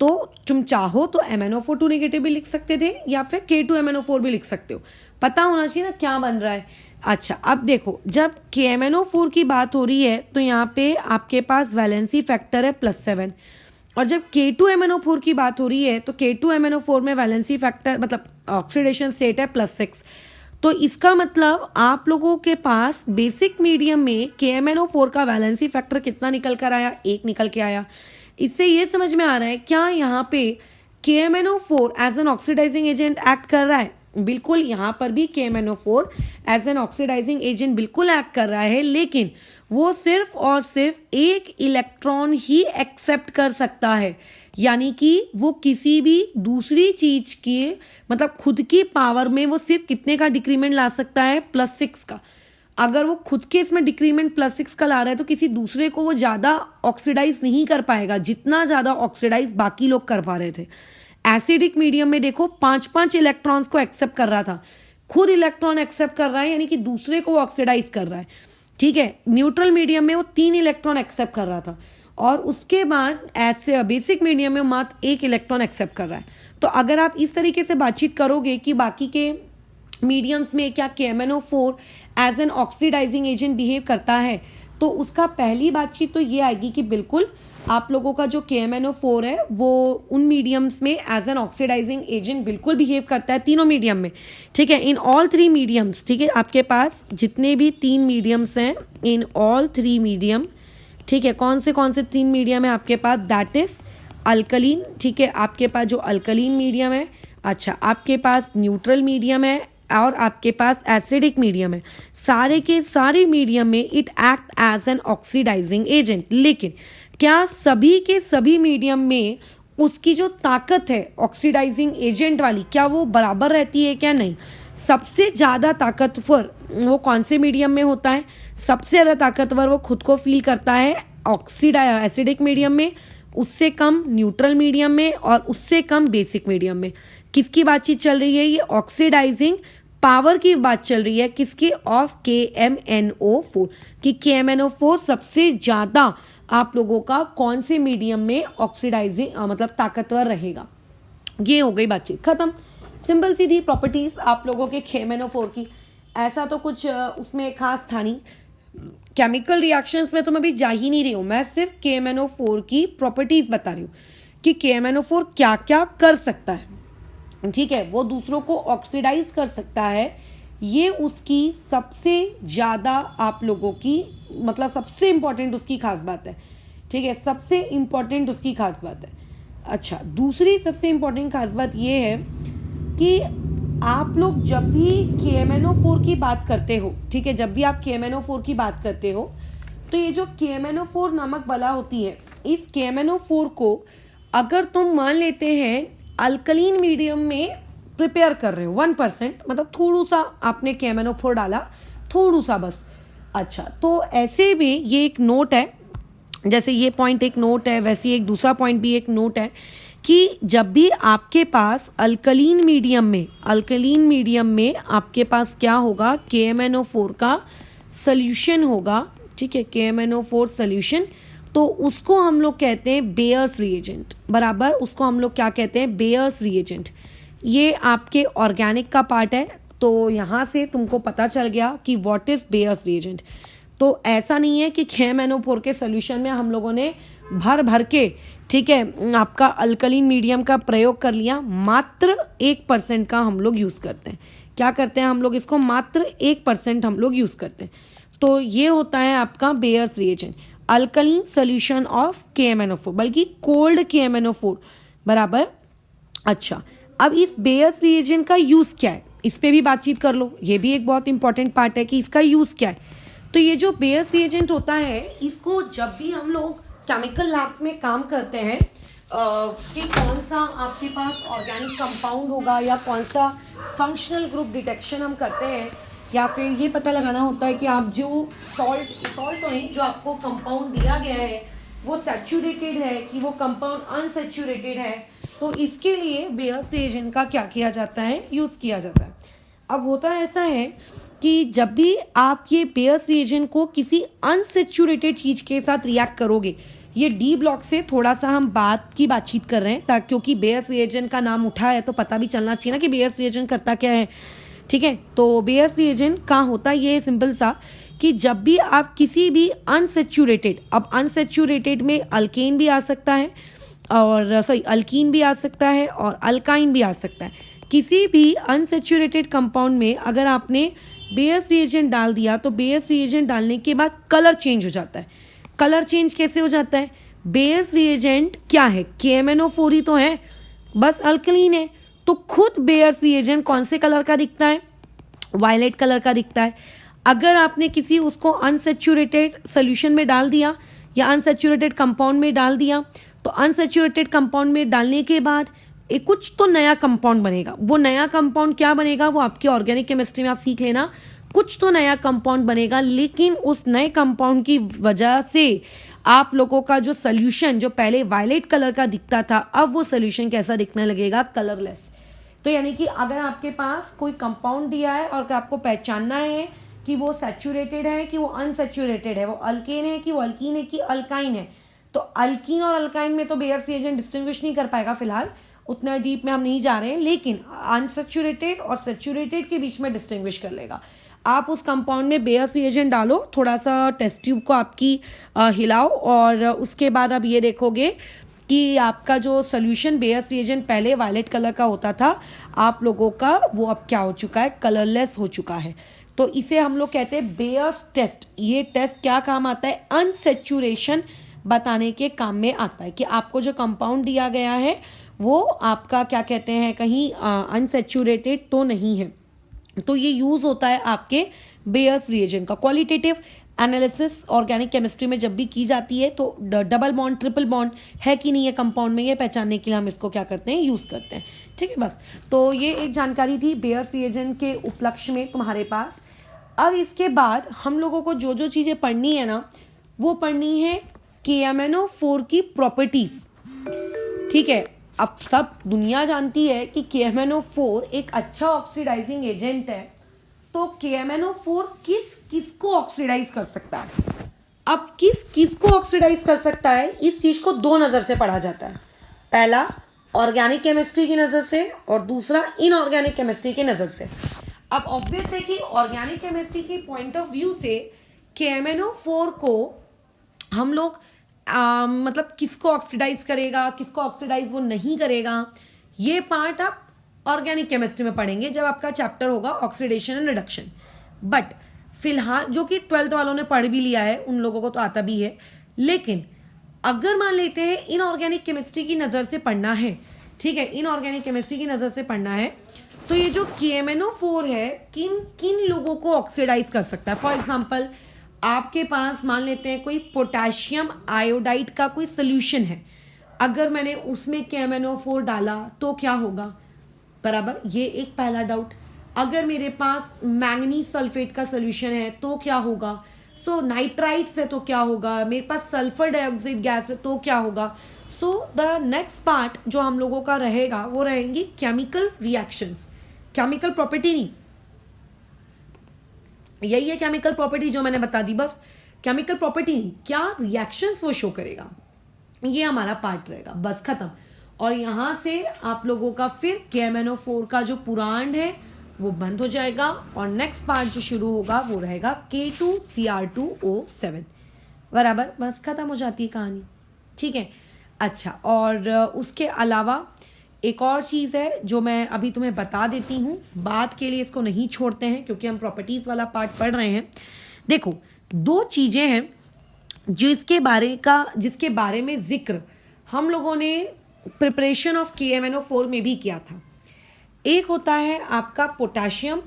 तो तुम चाहो तो MnO4 2 निगेटिव भी लिख सकते थे या फिर K2MnO4 भी लिख सकते हो। पता होना चाहिए ना क्या बन रहा है। अच्छा, अब देखो जब KMnO4 की बात हो रही है तो यहाँ पे आपके पास वैलेंसी फैक्टर है +7, और जब K2MnO4 की बात हो रही है तो K2MnO4 में वैलेंसी फैक्टर मतलब ऑक्सीडेशन स्टेट है +6। तो इसका मतलब आप लोगों के पास बेसिक मीडियम में KMnO4 का वैलेंसी फैक्टर कितना निकल कर आया? 1 निकल के आया। इससे ये समझ में आ रहा है क्या यहाँ पे KMnO4 as an oxidizing agent act कर रहा है? बिल्कुल, यहाँ पर भी KMnO4 as an oxidizing agent बिल्कुल एक्ट कर रहा है, लेकिन वो सिर्फ और सिर्फ एक इलेक्ट्रॉन ही एक्सेप्ट कर सकता है। यानी कि वो किसी भी दूसरी चीज के मतलब खुद की पावर में वो सिर्फ कितने का डिक्रीमेंट ला सकता है? +6 का। अगर वो खुद के इसमें डिक्रीमेंट +6 का ला रहा है तो किसी दूसरे को वो ज़्यादा ऑक्सीडाइज नहीं कर पाएगा जितना ज़्यादा ऑक्सीडाइज बाकी लोग कर पा रहे थे। एसिडिक मीडियम में देखो 5-5 इलेक्ट्रॉन्स को एक्सेप्ट कर रहा था, खुद इलेक्ट्रॉन एक्सेप्ट कर रहा है यानी कि दूसरे को ऑक्सीडाइज कर रहा है, ठीक है। न्यूट्रल मीडियम में वो 3 इलेक्ट्रॉन एक्सेप्ट कर रहा था और उसके बाद ऐसे बेसिक मीडियम में मात्र 1 इलेक्ट्रॉन एक्सेप्ट कर रहा है। तो अगर आप इस तरीके से बातचीत करोगे कि बाकी के मीडियम्स में क्या KMnO4 as an oxidizing agent behave करता है, तो उसका पहली बातचीत तो ये आएगी कि बिल्कुल आप लोगों का जो KMnO4 है वो उन मीडियम्स में एज एन ऑक्सीडाइजिंग एजेंट बिल्कुल बिहेव करता है, तीनों मीडियम में, ठीक है। इन ऑल 3 मीडियम्स, ठीक है, आपके पास जितने भी 3 मीडियम्स हैं, इन ऑल 3 मीडियम, ठीक है। कौन से 3 मीडियम है आपके पास? दैट इज अल्कलीन, ठीक है, आपके पास जो अल्कलीन मीडियम है, अच्छा आपके पास न्यूट्रल मीडियम है और आपके पास एसिडिक मीडियम है। सारे के सारे मीडियम में it act as an oxidizing agent. लेकिन क्या सभी के सभी मीडियम में उसकी जो ताकत है ऑक्सीडाइजिंग एजेंट वाली, क्या वो बराबर रहती है? क्या नहीं। सबसे ज़्यादा ताकतवर वो कौन से मीडियम में होता है? सबसे ज़्यादा ताकतवर वो खुद को फील करता है एसिडिक मीडियम में, उससे कम न्यूट्रल मीडियम में और उससे कम बेसिक मीडियम में। किसकी बातचीत चल रही है? ये ऑक्सीडाइजिंग पावर की बात चल रही है। किसकी? ऑफ KMnO4, कि KMnO4 सबसे ज़्यादा आप लोगों का कौन से मीडियम में ऑक्सीडाइजिंग मतलब ताकतवर रहेगा। ये हो गई बातचीत, खत्म। सिंपल सी थी प्रॉपर्टीज आप लोगों के KMnO4 की। ऐसा तो कुछ उसमें खास था नहीं। केमिकल रिएक्शंस में तो मैं भी जा ही नहीं रही हूँ, मैं सिर्फ KMnO4 की प्रॉपर्टीज बता रही हूँ कि KMnO4 क्या क्या कर सकता है, ठीक है। वो दूसरों को ऑक्सीडाइज कर सकता है, ये उसकी सबसे ज़्यादा आप लोगों की मतलब सबसे इम्पॉर्टेंट उसकी खास बात है, ठीक है, सबसे इम्पॉर्टेंट उसकी खास बात है। अच्छा, दूसरी सबसे इम्पॉर्टेंट खास बात ये है कि आप लोग जब भी KMnO4 की बात करते हो, ठीक है, जब भी आप KMnO4 की बात करते हो तो ये जो KMnO4 नामक बला होती है, इस KMnO4 को अगर तुम मान लेते हैं अल्कलीन मीडियम में प्रिपेयर कर रहे हो 1%, मतलब थोड़ा सा आपने KMnO4 डाला, थोड़ा सा बस। अच्छा, तो ऐसे भी ये एक नोट है, जैसे ये पॉइंट एक नोट है वैसे ही एक दूसरा पॉइंट भी एक नोट है कि जब भी आपके पास अल्कलीन मीडियम में आपके पास क्या होगा? KMnO4 का सोल्यूशन होगा, ठीक है, KMnO4 सोल्यूशन। तो उसको हम लोग कहते हैं बेयर्स रिएजेंट, बराबर। उसको हम लोग क्या कहते हैं? Bears reagent. ये आपके ऑर्गेनिक का पार्ट है, तो यहाँ से तुमको पता चल गया कि व्हाट इज बेयर्स रिएजेंट। तो ऐसा नहीं है कि KMnO4 के सोल्यूशन में हम लोगों ने भर के, ठीक है, आपका अल्कलीन मीडियम का प्रयोग कर लिया। मात्र 1% का हम लोग यूज़ करते हैं। क्या करते हैं हम लोग? इसको मात्र 1% हम लोग यूज़ करते हैं। तो ये होता है आपका bears reagent, alkaline solution of KMnO4, बल्कि कोल्ड KMnO4 बराबर। अच्छा, अब इस बेयर्स रिएजेंट का यूज क्या है, इस पे भी बातचीत कर लो। ये भी एक बहुत इंपॉर्टेंट पार्ट है कि इसका यूज क्या है। तो ये जो बेयर्स रिएजेंट होता है, इसको जब भी हम लोग केमिकल लैब्स में काम करते हैं कि कौन सा आपके पास ऑर्गेनिक कंपाउंड होगा या कौन सा फंक्शनल ग्रुप डिटेक्शन हम करते हैं, या फिर ये पता लगाना होता है कि आप जो सॉल्ट तो नहीं, जो आपको कंपाउंड दिया गया है वो सैचुरेटेड है कि वो कंपाउंड अनसैचुरेटेड है, तो इसके लिए बेयर्स रिएजेंट का क्या किया जाता है, यूज किया जाता है। अब होता ऐसा है कि जब भी आप ये बेयर्स रिएजेंट को किसी अनसैचुरेटेड चीज के साथ रिएक्ट करोगे, ये डी ब्लॉक से थोड़ा सा हम बातचीत कर रहे हैं ताकि, क्योंकि बेयर्स रिएजेंट का नाम उठा है तो पता भी चलना चाहिए ना कि बेयर्स रिएजेंट करता क्या है। ठीक है, तो बेयर्स रिएजेंट का होता ये है सिंपल सा कि जब भी आप किसी भी अनसैचुरेटेड, अब अनसैचुरेटेड में अल्केन भी आ सकता है और अल्कीन भी आ सकता है और अल्काइन भी आ सकता है, किसी भी अनसैचुरेटेड कंपाउंड में अगर आपने बेयर्स रिएजेंट डाल दिया तो बेयर्स रिएजेंट डालने के बाद कलर चेंज हो जाता है। कलर चेंज कैसे हो जाता है, बेयर्स रिएजेंट क्या है, KMnO4 ही तो है, बस अल्कलीन है, तो खुद बेयर्स रिएजेंट कौन से कलर का दिखता है, वायलेट कलर का दिखता है। अगर आपने किसी उसको अनसैचुरेटेड सोल्यूशन में डाल दिया या अनसैचुरेटेड कंपाउंड में डाल दिया, तो अनसैचुरेटेड कंपाउंड में डालने के बाद एक कुछ तो नया कंपाउंड बनेगा। वो नया कंपाउंड क्या बनेगा, वो आपके ऑर्गेनिक केमिस्ट्री में आप सीख लेना, कुछ तो नया कंपाउंड बनेगा, लेकिन उस नए कंपाउंड की वजह से आप लोगों का जो सोल्यूशन जो पहले वायलेट कलर का दिखता था, अब वो सोल्यूशन कैसा दिखने लगेगा, कलरलेस। तो यानी कि अगर आपके पास कोई कंपाउंड दिया है और आपको पहचानना है कि वो सैचुरेटेड है कि वो अनसैचुरेटेड है, वो अल्केन है कि वो अल्कीन है कि अल्काइन है, तो अल्कीन और अल्काइन में तो बेयर्स रिएजेंट डिस्टिंग्विश नहीं कर पाएगा, फिलहाल उतना डीप में हम नहीं जा रहे हैं, लेकिन अनसैचुरेटेड और सैचुरेटेड के बीच में डिस्टिंग्विश कर लेगा। आप उस कंपाउंड में बेयर्स रिएजेंट डालो, थोड़ा सा टेस्ट ट्यूब को आपकी हिलाओ और उसके बाद आप ये देखोगे कि आपका जो सोल्यूशन बेयर्स रिएजेंट पहले वायलेट कलर का होता था, आप लोगों का वो अब क्या हो चुका है, कलरलेस हो चुका है। तो इसे हम लोग कहते हैं बेयर्स टेस्ट। ये टेस्ट क्या काम आता है, अनसैचुरेशन बताने के काम में आता है कि आपको जो कंपाउंड दिया गया है वो आपका क्या कहते हैं, कहीं अनसैचुरेटेड तो नहीं है। तो ये यूज होता है आपके बेयर्स रिएजेंट का। क्वालिटेटिव एनालिसिस ऑर्गेनिक केमिस्ट्री में जब भी की जाती है तो डबल बॉन्ड ट्रिपल बॉन्ड है कि नहीं है कंपाउंड में, ये पहचानने के लिए हम इसको क्या करते हैं, यूज करते हैं। ठीक है, बस तो ये एक जानकारी थी बेयर्स रिएजेंट के उपलक्ष्य में तुम्हारे पास। अब इसके बाद हम लोगों को जो जो चीजें पढ़नी है ना, वो पढ़नी है KMnO4 की प्रॉपर्टीज। ठीक है, अब सब दुनिया जानती है कि KMnO4 एक अच्छा ऑक्सीडाइजिंग एजेंट है, तो KMnO4 किसको ऑक्सीडाइज कर सकता है। अब किसको ऑक्सीडाइज कर सकता है, इस चीज को दो नजर से पढ़ा जाता है। पहला ऑर्गेनिक केमिस्ट्री की नजर से और दूसरा इनऑर्गेनिक केमिस्ट्री की नजर से। अब ऑब्वियस है कि ऑर्गेनिक केमिस्ट्री के पॉइंट ऑफ व्यू से KMnO4 को हम लोग मतलब किसको ऑक्सीडाइज करेगा, किसको ऑक्सीडाइज वो नहीं करेगा, ये पार्ट आप ऑर्गेनिक केमिस्ट्री में पढ़ेंगे जब आपका चैप्टर होगा ऑक्सीडेशन एंड रिडक्शन। बट फिलहाल जो कि 12th वालों ने पढ़ भी लिया है उन लोगों को तो आता भी है, लेकिन अगर मान लेते हैं इनऑर्गेनिक केमिस्ट्री की नजर से पढ़ना है, ठीक है, इनऑर्गेनिक केमिस्ट्री की नजर से पढ़ना है, तो ये जो KMnO4 है किन किन लोगों को ऑक्सीडाइज कर सकता है। फॉर एग्जाम्पल आपके पास मान लेते हैं कोई पोटेशियम आयोडाइड का कोई सोल्यूशन है, अगर मैंने उसमें KMnO4 डाला तो क्या होगा, बराबर, ये एक पहला डाउट। अगर मेरे पास मैंगनीज सल्फेट का सोल्यूशन है तो क्या होगा, सो नाइट्राइट्स है तो क्या होगा, मेरे पास सल्फर डाइऑक्साइड गैस है तो क्या होगा। सो द नेक्स्ट पार्ट जो हम लोगों का रहेगा वो रहेंगी केमिकल रिएक्शंस, केमिकल प्रॉपर्टी नहीं, यही है केमिकल प्रॉपर्टी जो मैंने बता दी, बस केमिकल प्रॉपर्टी नहीं, क्या रिएक्शंस वो शो करेगा, ये हमारा पार्ट रहेगा, बस खत्म। और यहां से आप लोगों का फिर KMnO4 का जो पुराण है वो बंद हो जाएगा और नेक्स्ट पार्ट जो शुरू होगा वो रहेगा K2Cr2O7, बराबर, बस खत्म हो जाती है कहानी। ठीक है, अच्छा, और उसके अलावा एक और चीज़ है जो मैं अभी तुम्हें बता देती हूँ, बात के लिए इसको नहीं छोड़ते हैं क्योंकि हम प्रॉपर्टीज़ वाला पार्ट पढ़ रहे हैं। देखो, दो चीजें हैं जिसके बारे में जिक्र हम लोगों ने प्रिपरेशन ऑफ KMNO4 में भी किया था। एक होता है आपका पोटाशियम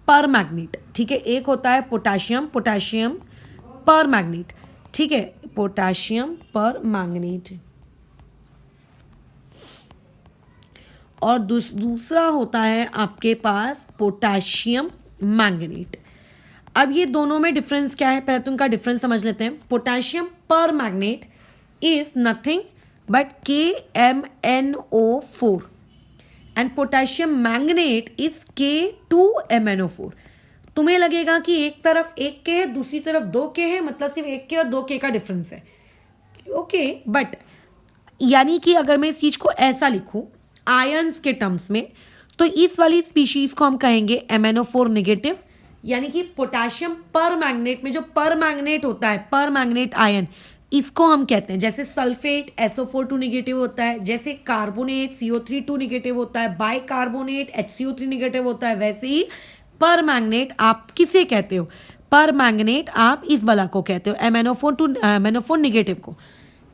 पर मैग्नेट, ठीक है, एक होता है पोटाशियम पर मैग्नेट, ठीक है, पोटाशियम पर मैग्नेट, और दूसरा होता है आपके पास पोटाशियम मैंगनीट। अब ये दोनों में डिफरेंस क्या है, पहले तो उनका डिफरेंस समझ लेते हैं। पोटाशियम पर magnet is nothing but KMNO4 and potassium manganate is K2MNO4। तुम्हें लगेगा कि एक तरफ एक के है, दूसरी तरफ दो के है, मतलब सिर्फ एक के और दो के का डिफरेंस है, ओके, बट यानी कि अगर मैं इस चीज को ऐसा लिखूं आयंस के टर्म्स में, तो इस वाली स्पीशीज को हम कहेंगे MNO4 नेगेटिव, यानी कि पोटाशियम पर मैग्नेट में जो पर मैग्नेट होता है, पर मैग्नेट आयन, इसको हम कहते हैं, जैसे सल्फेट SO4 2 नेगेटिव होता है, जैसे कार्बोनेट CO3 2 नेगेटिव होता है, बाइकार्बोनेट HCO3 नेगेटिव होता है, वैसे ही पर मैग्नेट आप किसे कहते हो, पर मैग्नेट आप इस वाला को कहते हो MNO4 नेगेटिव को।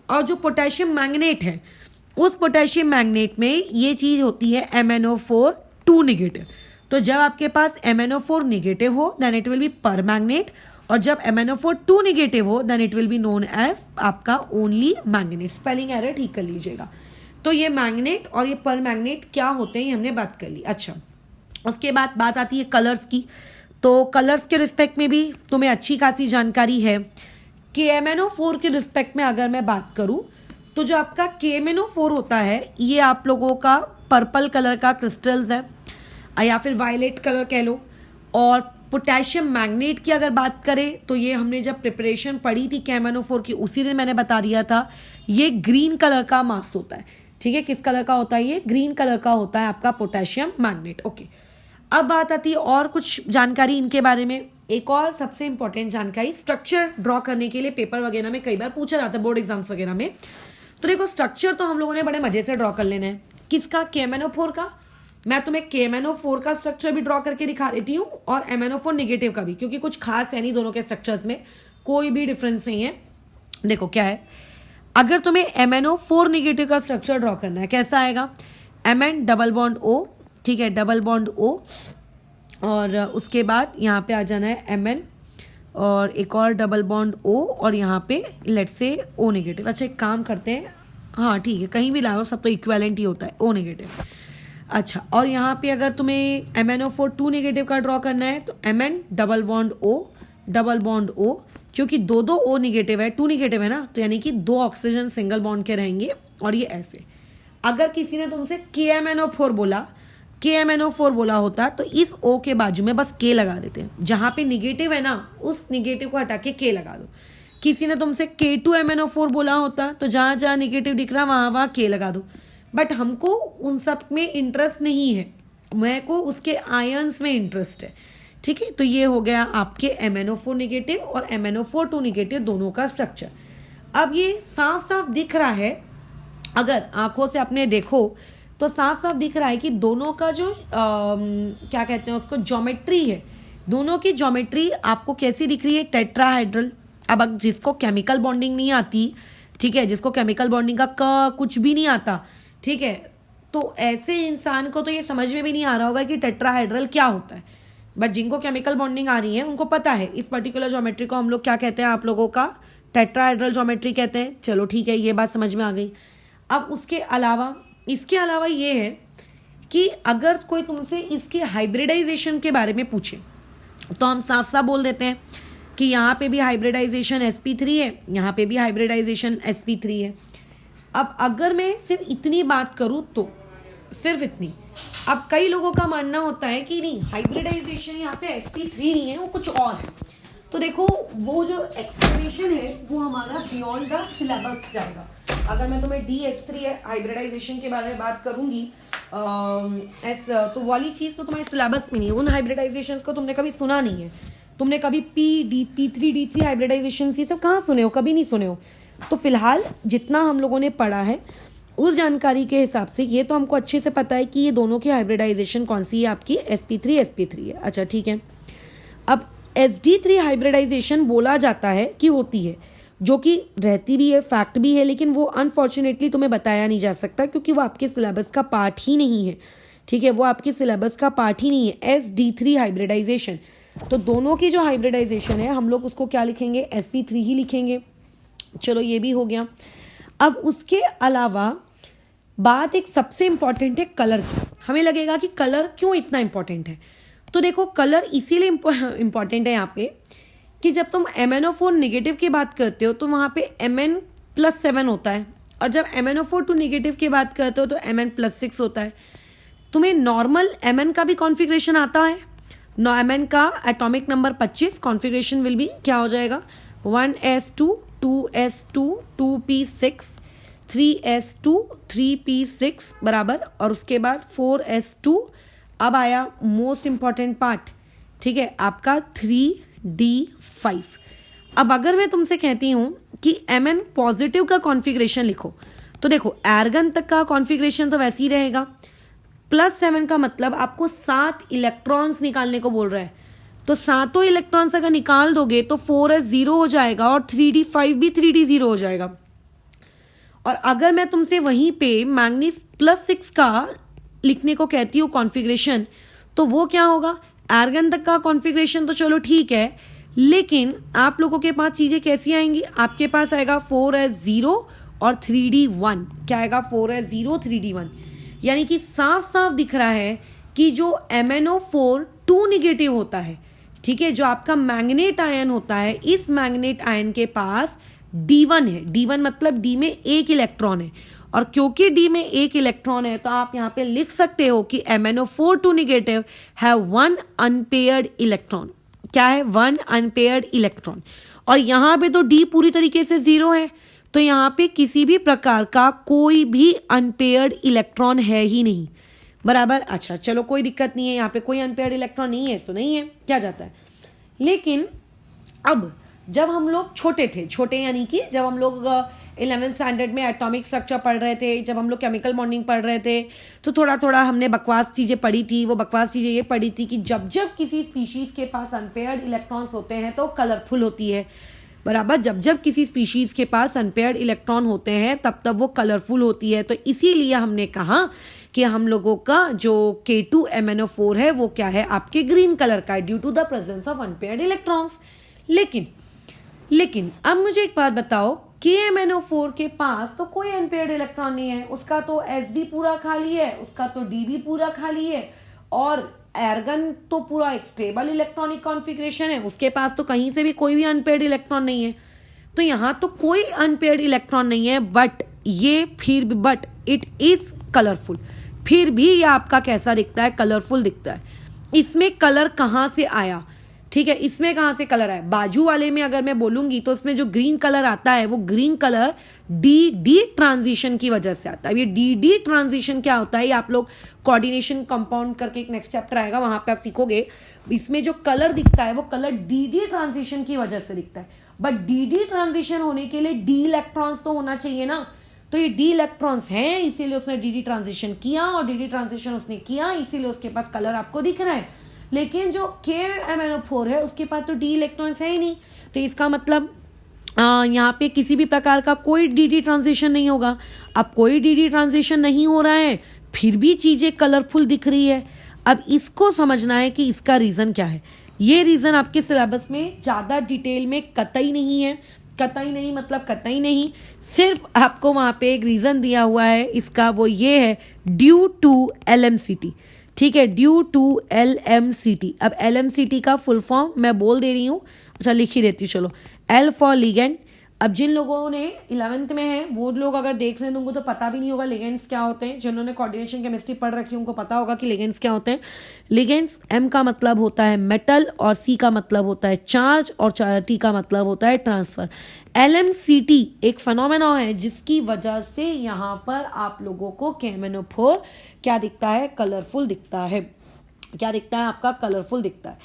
और जो पोटेशियम मैग्नेट है, उस पोटेशियम मैग्नेट में ये चीज होती है MNO4 2 नेगेटिव। तो जब आपके पास MNO4 नेगेटिव हो then it will be permanganate, और जब MNO4 2 नेगेटिव हो then it will be known as आपका ओनली मैग्नेट। स्पेलिंग एरर ठीक कर लीजिएगा। तो ये मैग्नेट और ये पर मैग्नेट क्या होते हैं हमने बात कर ली। अच्छा, उसके बाद बात आती है कलर्स की। तो कलर्स के रिस्पेक्ट में भी तुम्हें अच्छी खासी जानकारी है। KMNO4 के रिस्पेक्ट में अगर मैं बात करूं तो जो आपका KMNO4 होता है ये आप लोगों का पर्पल कलर का क्रिस्टल्स है, या फिर वायलेट कलर कह लो। और पोटेशियम मैग्नेट की अगर बात करें तो ये हमने जब प्रिपरेशन पढ़ी थी KMNO4 की, उसी दिन मैंने बता दिया था, ये ग्रीन कलर का मास होता है, ठीक है। किस कलर का होता है ये? ग्रीन कलर का होता है आपका पोटेशियम मैग्नेट, ओके। अब बात आती है और कुछ जानकारी इनके बारे में। एक और सबसे इंपॉर्टेंट जानकारी, स्ट्रक्चर ड्रॉ करने के लिए पेपर वगैरह में कई बार पूछा जाता है, बोर्ड एग्जाम्स वगैरह में। तो देखो, स्ट्रक्चर तो हम लोगों ने बड़े मजे से ड्रॉ कर लेना है। किसका? KMNO4 का। मैं तुम्हें KMNO4 का स्ट्रक्चर भी ड्रॉ करके दिखा देती हूँ और MNO4 नेगेटिव का भी, क्योंकि कुछ खास है नहीं, दोनों के स्ट्रक्चर्स में कोई भी डिफरेंस नहीं है। देखो क्या है, अगर तुम्हें MNO4 नेगेटिव का स्ट्रक्चर ड्रॉ करना है, कैसा आएगा? Mn डबल बॉन्ड O, ठीक है, डबल बॉन्ड O, और उसके बाद यहाँ पे आ जाना है Mn और एक और डबल बॉन्ड O, और यहाँ पे लेट्स से O नेगेटिव। अच्छा, एक काम करते हैं, हाँ ठीक है, कहीं भी लाओ सब तो इक्वेलेंट ही होता है, O नेगेटिव। अच्छा, और यहाँ पे अगर तुम्हें MNO4 2 नेगेटिव का ड्रॉ करना है तो Mn double bond O, double bond O, क्योंकि दो O नेगेटिव है, 2 नेगेटिव है ना, तो यानी कि 2 ऑक्सीजन सिंगल बॉन्ड के रहेंगे। और ये ऐसे, अगर किसी ने तुमसे KMNO4 बोला होता तो इस O के बाजू में बस K लगा देते हैं। जहां पे निगेटिव है ना, उस निगेटिव को हटा के K लगा दो। किसी ने तुमसे K2MNO4 बोला होता तो जहां जहां निगेटिव दिख रहा वहां K लगा दो। बट हमको उन सब में इंटरेस्ट नहीं है, मेरे को उसके आयंस में इंटरेस्ट है, ठीक है। तो ये हो गया आपके MNO4 नेगेटिव और MNO4 2 नेगेटिव दोनों का स्ट्रक्चर। अब ये साफ साफ दिख रहा है, अगर आंखों से आपने देखो तो साफ साफ दिख रहा है कि दोनों का जो क्या कहते हैं उसको, ज्योमेट्री है, दोनों की ज्योमेट्री आपको कैसी दिख रही है? टेट्राहेड्रल। अब जिसको केमिकल बॉन्डिंग नहीं आती, ठीक है, जिसको केमिकल बॉन्डिंग का कुछ भी नहीं आता, ठीक है, तो ऐसे इंसान को तो ये समझ में भी नहीं आ रहा होगा कि टेट्राहेड्रल क्या होता है। बट जिनको केमिकल बॉन्डिंग आ रही है उनको पता है इस पर्टिकुलर ज्योमेट्री को हम लोग क्या कहते हैं, आप लोगों का टेट्राहेड्रल ज्योमेट्री कहते हैं। चलो ठीक है, ये बात समझ में आ गई। अब इसके अलावा ये है कि अगर कोई तुमसे इसके हाइब्रिडाइजेशन के बारे में पूछे तो हम साफ साफ बोल देते हैं कि यहाँ पे भी हाइब्रिडाइजेशन sp3 है, यहाँ पे भी हाइब्रिडाइजेशन sp3 है। अब अगर मैं सिर्फ इतनी बात करूँ तो सिर्फ इतनी, अब कई लोगों का मानना होता है कि नहीं, हाइब्रिडाइजेशन यहाँ पे sp3 नहीं है, वो कुछ और है। तो देखो, वो जो एक्सप्लेनेशन है वो हमारा बियॉन्ड द सिलेबस जाएगा। अगर मैं तुम्हें DS3 हाइब्रिडाइजेशन के बारे में बात करूंगी तो वाली चीज तो तुम्हारे सिलेबस में नहीं है, उन हाइब्रिडाइजेशन को तुमने कभी सुना नहीं है। तुमने कभी P3 D3 हाइब्रिडाइजेशन ये सब कहाँ सुने हो? कभी नहीं सुने हो। तो फिलहाल जितना हम लोगों ने पढ़ा है उस जानकारी के हिसाब से ये तो हमको अच्छे से पता है कि ये दोनों की हाइब्रिडाइजेशन कौन सी है, आपकी sp3 है। अच्छा ठीक है, अब sd3 हाइब्रिडाइजेशन बोला जाता है कि होती है, जो कि रहती भी है, फैक्ट भी है, लेकिन वो अनफॉर्चुनेटली तुम्हें बताया नहीं जा सकता क्योंकि वो आपके सिलेबस का पार्ट ही नहीं है। ठीक है, वो आपके सिलेबस का पार्ट ही नहीं है sd3 हाइब्रिडाइजेशन। तो दोनों की जो हाइब्रिडाइजेशन है हम लोग उसको क्या लिखेंगे, sp3 ही लिखेंगे। चलो ये भी हो गया। अब उसके अलावा बात एक सबसे इंपॉर्टेंट है कलर की। हमें लगेगा कि कलर क्यों इतना इंपॉर्टेंट है, तो देखो कलर इसीलिए इंपॉर्टेंट है यहाँ पे कि जब तुम MnO4 निगेटिव की बात करते हो तो वहाँ पे Mn+7 होता है, और जब MnO4 निगेटिव की बात करते हो तो Mn+6 होता है। तुम्हें नॉर्मल Mn का भी कॉन्फ़िगरेशन आता है। Mn का atomic number 25, configuration will be क्या हो जाएगा, 1s2 2s2 2p6 3s2 3p6 बराबर, और उसके बाद 4s2। अब आया मोस्ट इंपॉर्टेंट पार्ट, ठीक है, आपका 3d5। अब अगर मैं तुमसे कहती हूं कि Mn पॉजिटिव का कॉन्फ़िगरेशन लिखो, तो देखो एर्गन तक का कॉन्फ़िगरेशन तो वैसे ही रहेगा। +7 का मतलब आपको 7 इलेक्ट्रॉन्स निकालने को बोल रहा है, तो सातों इलेक्ट्रॉन्स अगर निकाल दोगे तो 4s 0 हो जाएगा और 3d5 भी 3d 0 हो जाएगा। और अगर मैं तुमसे वहीं पे मैंगनीज +6 का लिखने को कहती हूँ कॉन्फ़िगरेशन, तो वो क्या होगा, एर्गन तक का कॉन्फ़िगरेशन तो चलो ठीक है, लेकिन आप लोगों के पास चीज़ें कैसी आएंगी, आपके पास आएगा 4s 0 और 3d1। क्या आएगा, 4s 0 3d1। यानी कि साफ साफ दिख रहा है कि जो MnO4 2 निगेटिव होता है, ठीक है, जो आपका मैग्नेट आयन होता है, इस मैग्नेट आयन के पास D1 है। D1 मतलब D में एक इलेक्ट्रॉन है, और क्योंकि D में एक इलेक्ट्रॉन है तो आप यहाँ पे लिख सकते हो कि MnO4 2 निगेटिव है 1 अनपेयर्ड इलेक्ट्रॉन। क्या है, 1 अनपेयर्ड इलेक्ट्रॉन। और यहाँ पे तो D पूरी तरीके से 0 है, तो यहाँ पे किसी भी प्रकार का कोई भी अनपेयर्ड इलेक्ट्रॉन है ही नहीं, बराबर। अच्छा चलो कोई दिक्कत नहीं है, यहाँ पे कोई अनपेयर्ड इलेक्ट्रॉन नहीं है, तो नहीं है, क्या जाता है। लेकिन अब जब हम लोग छोटे थे, छोटे यानी कि जब हम लोग 11th स्टैंडर्ड में एटॉमिक स्ट्रक्चर पढ़ रहे थे, जब हम लोग केमिकल बॉन्डिंग पढ़ रहे थे, तो थोड़ा थोड़ा हमने बकवास चीज़ें पढ़ी थी। वो बकवास चीज़ें ये पढ़ी थी कि जब जब किसी स्पीशीज़ के पास अनपेयर्ड इलेक्ट्रॉन्स होते हैं तो कलरफुल होती है, बराबर। जब जब किसी स्पीशीज़ के पास अनपेयर्ड इलेक्ट्रॉन होते हैं तब तब वो कलरफुल होती है। तो इसीलिए हमने कहा कि हम लोगों का जो K2MnO4 है वो क्या है, आपके ग्रीन कलर का है, due to the presence of unpaired electrons. लेकिन अब मुझे एक बात बताओ, KMnO4 के पास तो कोई अनपेयर्ड इलेक्ट्रॉन नहीं है, उसका तो Sd पूरा खाली है, उसका तो D भी पूरा खाली है, और एर्गन तो पूरा एक स्टेबल इलेक्ट्रॉनिक कॉन्फ़िगरेशन है, उसके पास तो कहीं से भी कोई भी अनपेयर्ड इलेक्ट्रॉन नहीं है। तो यहाँ तो कोई अनपेयर्ड इलेक्ट्रॉन नहीं है, बट इट इज कलरफुल। फिर भी ये आपका कैसा दिखता है, कलरफुल दिखता है। इसमें कलर कहाँ से आया, ठीक है, इसमें कहाँ से कलर आया, बाजू वाले में अगर मैं बोलूंगी तो इसमें जो ग्रीन कलर आता है वो ग्रीन कलर डी ट्रांजिशन की वजह से आता है। ये डी ट्रांजिशन क्या होता है, ये आप लोग कोऑर्डिनेशन कंपाउंड करके एक नेक्स्ट चैप्टर आएगा, वहां पे आप सीखोगे। इसमें जो कलर दिखता है वो कलर डी ट्रांजिशन की वजह से दिखता है, बट डी ट्रांजिशन होने के लिए डी इलेक्ट्रॉन्स तो होना चाहिए ना, तो ये डी इलेक्ट्रॉन्स हैं, इसीलिए उसने डी ट्रांजिशन किया, और डी ट्रांजिशन उसने किया इसीलिए उसके पास कलर आपको दिख रहा है। लेकिन जो KMnO4 है उसके पास तो डी इलेक्ट्रॉन्स है ही नहीं, तो इसका मतलब यहाँ पे किसी भी प्रकार का कोई डी ट्रांजिशन नहीं होगा। अब कोई डी ट्रांजिशन नहीं हो रहा है, फिर भी चीज़ें कलरफुल दिख रही है। अब इसको समझना है कि इसका रीज़न क्या है। ये रीज़न आपके सिलेबस में ज़्यादा डिटेल में कतई नहीं है, कतई नहीं मतलब कतई नहीं, सिर्फ आपको वहाँ पे एक रीज़न दिया हुआ है इसका, वो ये है ड्यू टू LMCT, ठीक है, ड्यू टू LMCT। अब LMCT का फुल फॉर्म मैं बोल दे रही हूँ, अच्छा लिख ही देती हूँ, चलो, L फॉर लिगेंड। अब जिन लोगों ने 11th में है वो लोग अगर देख रहे हैं उनको तो पता भी नहीं होगा लिगेंड्स क्या होते हैं। जिन्होंने कोऑर्डिनेशन केमिस्ट्री पढ़ रखी है उनको पता होगा कि लिगेंड्स क्या होते हैं। लिगेंड्स M का मतलब होता है मेटल, और C का मतलब होता है चार्ज, और T का मतलब होता है ट्रांसफर। LMCT एक फिनोमेना है जिसकी वजह से यहाँ पर आप लोगों को KMnO4 क्या दिखता है, कलरफुल दिखता है। क्या दिखता है आपका, कलरफुल दिखता है,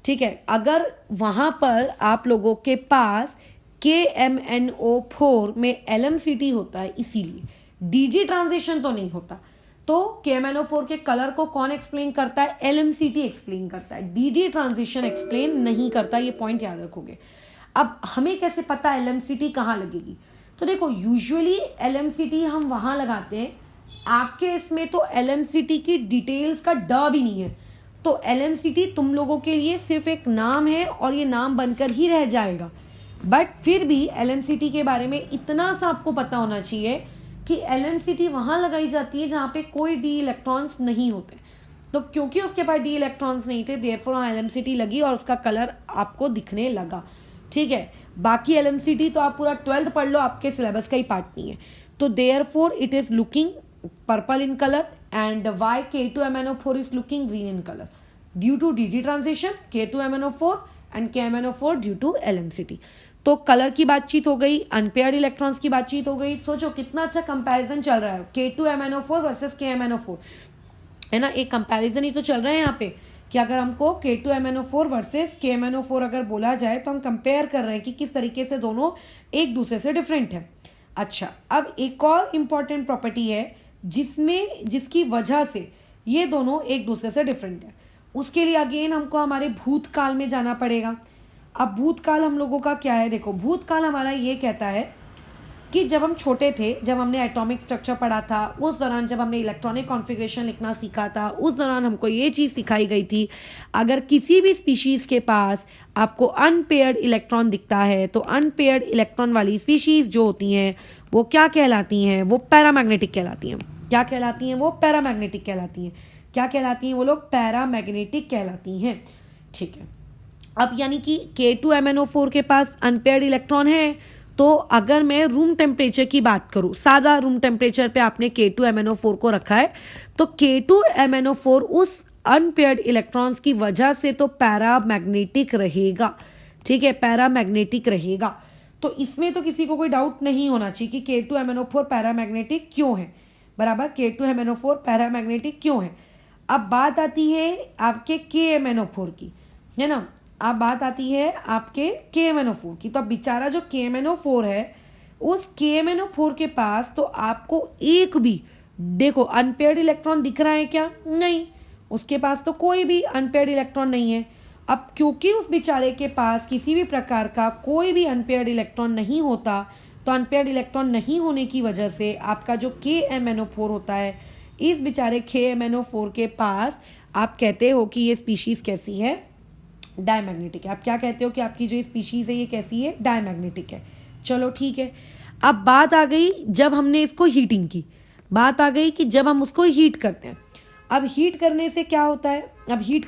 ठीक है। अगर वहाँ पर आप लोगों के पास KMnO4 में LMCT होता है, इसीलिए डी ट्रांजिशन तो नहीं होता, तो KMnO4 के कलर को कौन एक्सप्लेन करता है? LMCT एक्सप्लेन करता है, DD ट्रांजिशन एक्सप्लेन नहीं करता। ये पॉइंट याद रखोगे। अब हमें कैसे पता LMCT कहाँ लगेगी? तो देखो यूजुअली LMCT हम वहां लगाते हैं, आपके इसमें तो LMCT की डिटेल्स का ड भी नहीं है, तो LMCT तुम लोगों के लिए सिर्फ एक नाम है और ये नाम बनकर ही रह जाएगा। बट फिर भी LMCT के बारे में इतना सा आपको पता होना चाहिए कि LMCT वहां लगाई जाती है जहां पे कोई डी इलेक्ट्रॉन्स नहीं होते। तो क्योंकि उसके पास डी इलेक्ट्रॉन्स नहीं थे, देयरफॉर वहां LMCT लगी और उसका कलर आपको दिखने लगा। ठीक है, बाकी LMCT तो आप पूरा 12th पढ़ लो, आपके सिलेबस का ही पार्ट नहीं है। तो therefore it is looking purple in colour and why K2MnO4 is looking green in colour due to DD transition K2MnO4 and KMnO4 due to LMCT। तो कलर की बातचीत हो गई, अनपेयर्ड इलेक्ट्रॉन्स की बातचीत हो गई। सोचो कितना अच्छा कंपैरिजन चल रहा है K2MnO4 वर्सेस KMnO4, है ना। एक कंपैरिजन ही तो चल रहा है यहाँ पे कि अगर हमको K2MnO4 वर्सेस KMnO4 अगर बोला जाए तो हम कंपेयर कर रहे हैं कि किस तरीके से दोनों एक दूसरे से डिफरेंट है। अच्छा, अब एक और इम्पॉर्टेंट प्रॉपर्टी है जिसकी वजह से ये दोनों एक दूसरे से डिफरेंट है। उसके लिए अगेन हमको हमारे भूतकाल में जाना पड़ेगा। अब भूतकाल हम लोगों का क्या है? देखो, भूतकाल हमारा ये कहता है कि जब हम छोटे थे, जब हमने एटॉमिक स्ट्रक्चर पढ़ा था, उस दौरान जब हमने इलेक्ट्रॉनिक कॉन्फ़िगरेशन लिखना सीखा था, उस दौरान हमको ये चीज़ सिखाई गई थी, अगर किसी भी स्पीशीज़ के पास आपको अनपेयर्ड इलेक्ट्रॉन दिखता है तो अनपेयर्ड इलेक्ट्रॉन वाली स्पीशीज़ जो होती हैं वो क्या कहलाती हैं? वो पैरामैग्नेटिक कहलाती हैं। क्या कहलाती हैं? वो पैरामैग्नेटिक कहलाती हैं। क्या कहलाती हैं वो लोग? पैरामैग्नेटिक कहलाती हैं। ठीक है, अब यानी कि K2MnO4 के पास अनपेयर्ड इलेक्ट्रॉन है, तो अगर मैं रूम टेम्परेचर की बात करूं, सादा रूम टेम्परेचर पे आपने K2MnO4 को रखा है, तो K2MnO4 उस अनपेयर्ड इलेक्ट्रॉन्स की वजह से तो पैरामैग्नेटिक रहेगा। ठीक है, पैरामैग्नेटिक रहेगा। तो इसमें तो किसी को कोई डाउट नहीं होना चाहिए कि K2MnO4 पैरामैग्नेटिक क्यों है। बराबर, K2MnO4 पैरामैग्नेटिक क्यों है। अब बात आती है आपके KMnO4 की, है ना। अब बात आती है आपके KMnO4 की। तो अब बेचारा जो KMnO4 है, उस KMnO4 के पास तो आपको एक भी, देखो, अनपेयर्ड इलेक्ट्रॉन दिख रहा है क्या? नहीं, उसके पास तो कोई भी अनपेयर्ड इलेक्ट्रॉन नहीं है। अब क्योंकि उस बेचारे के पास किसी भी प्रकार का कोई भी अनपेयर्ड इलेक्ट्रॉन नहीं होता, तो अनपेयर्ड इलेक्ट्रॉन नहीं होने की वजह से आपका जो KMnO4 होता है, इस बेचारे KMnO4 के पास आप कहते हो कि ये स्पीशीज़ कैसी है? डायमैग्नेटिक है। आप क्या कहते हो कि आपकी जो स्पीशीज़ है ये कैसी है? डायमैग्नेटिक है। चलो ठीक है, अब बात आ गई जब हमने इसको हीटिंग की, बात आ गई कि जब हम उसको हीट करते हैं। अब हीट करने से क्या होता है? हीट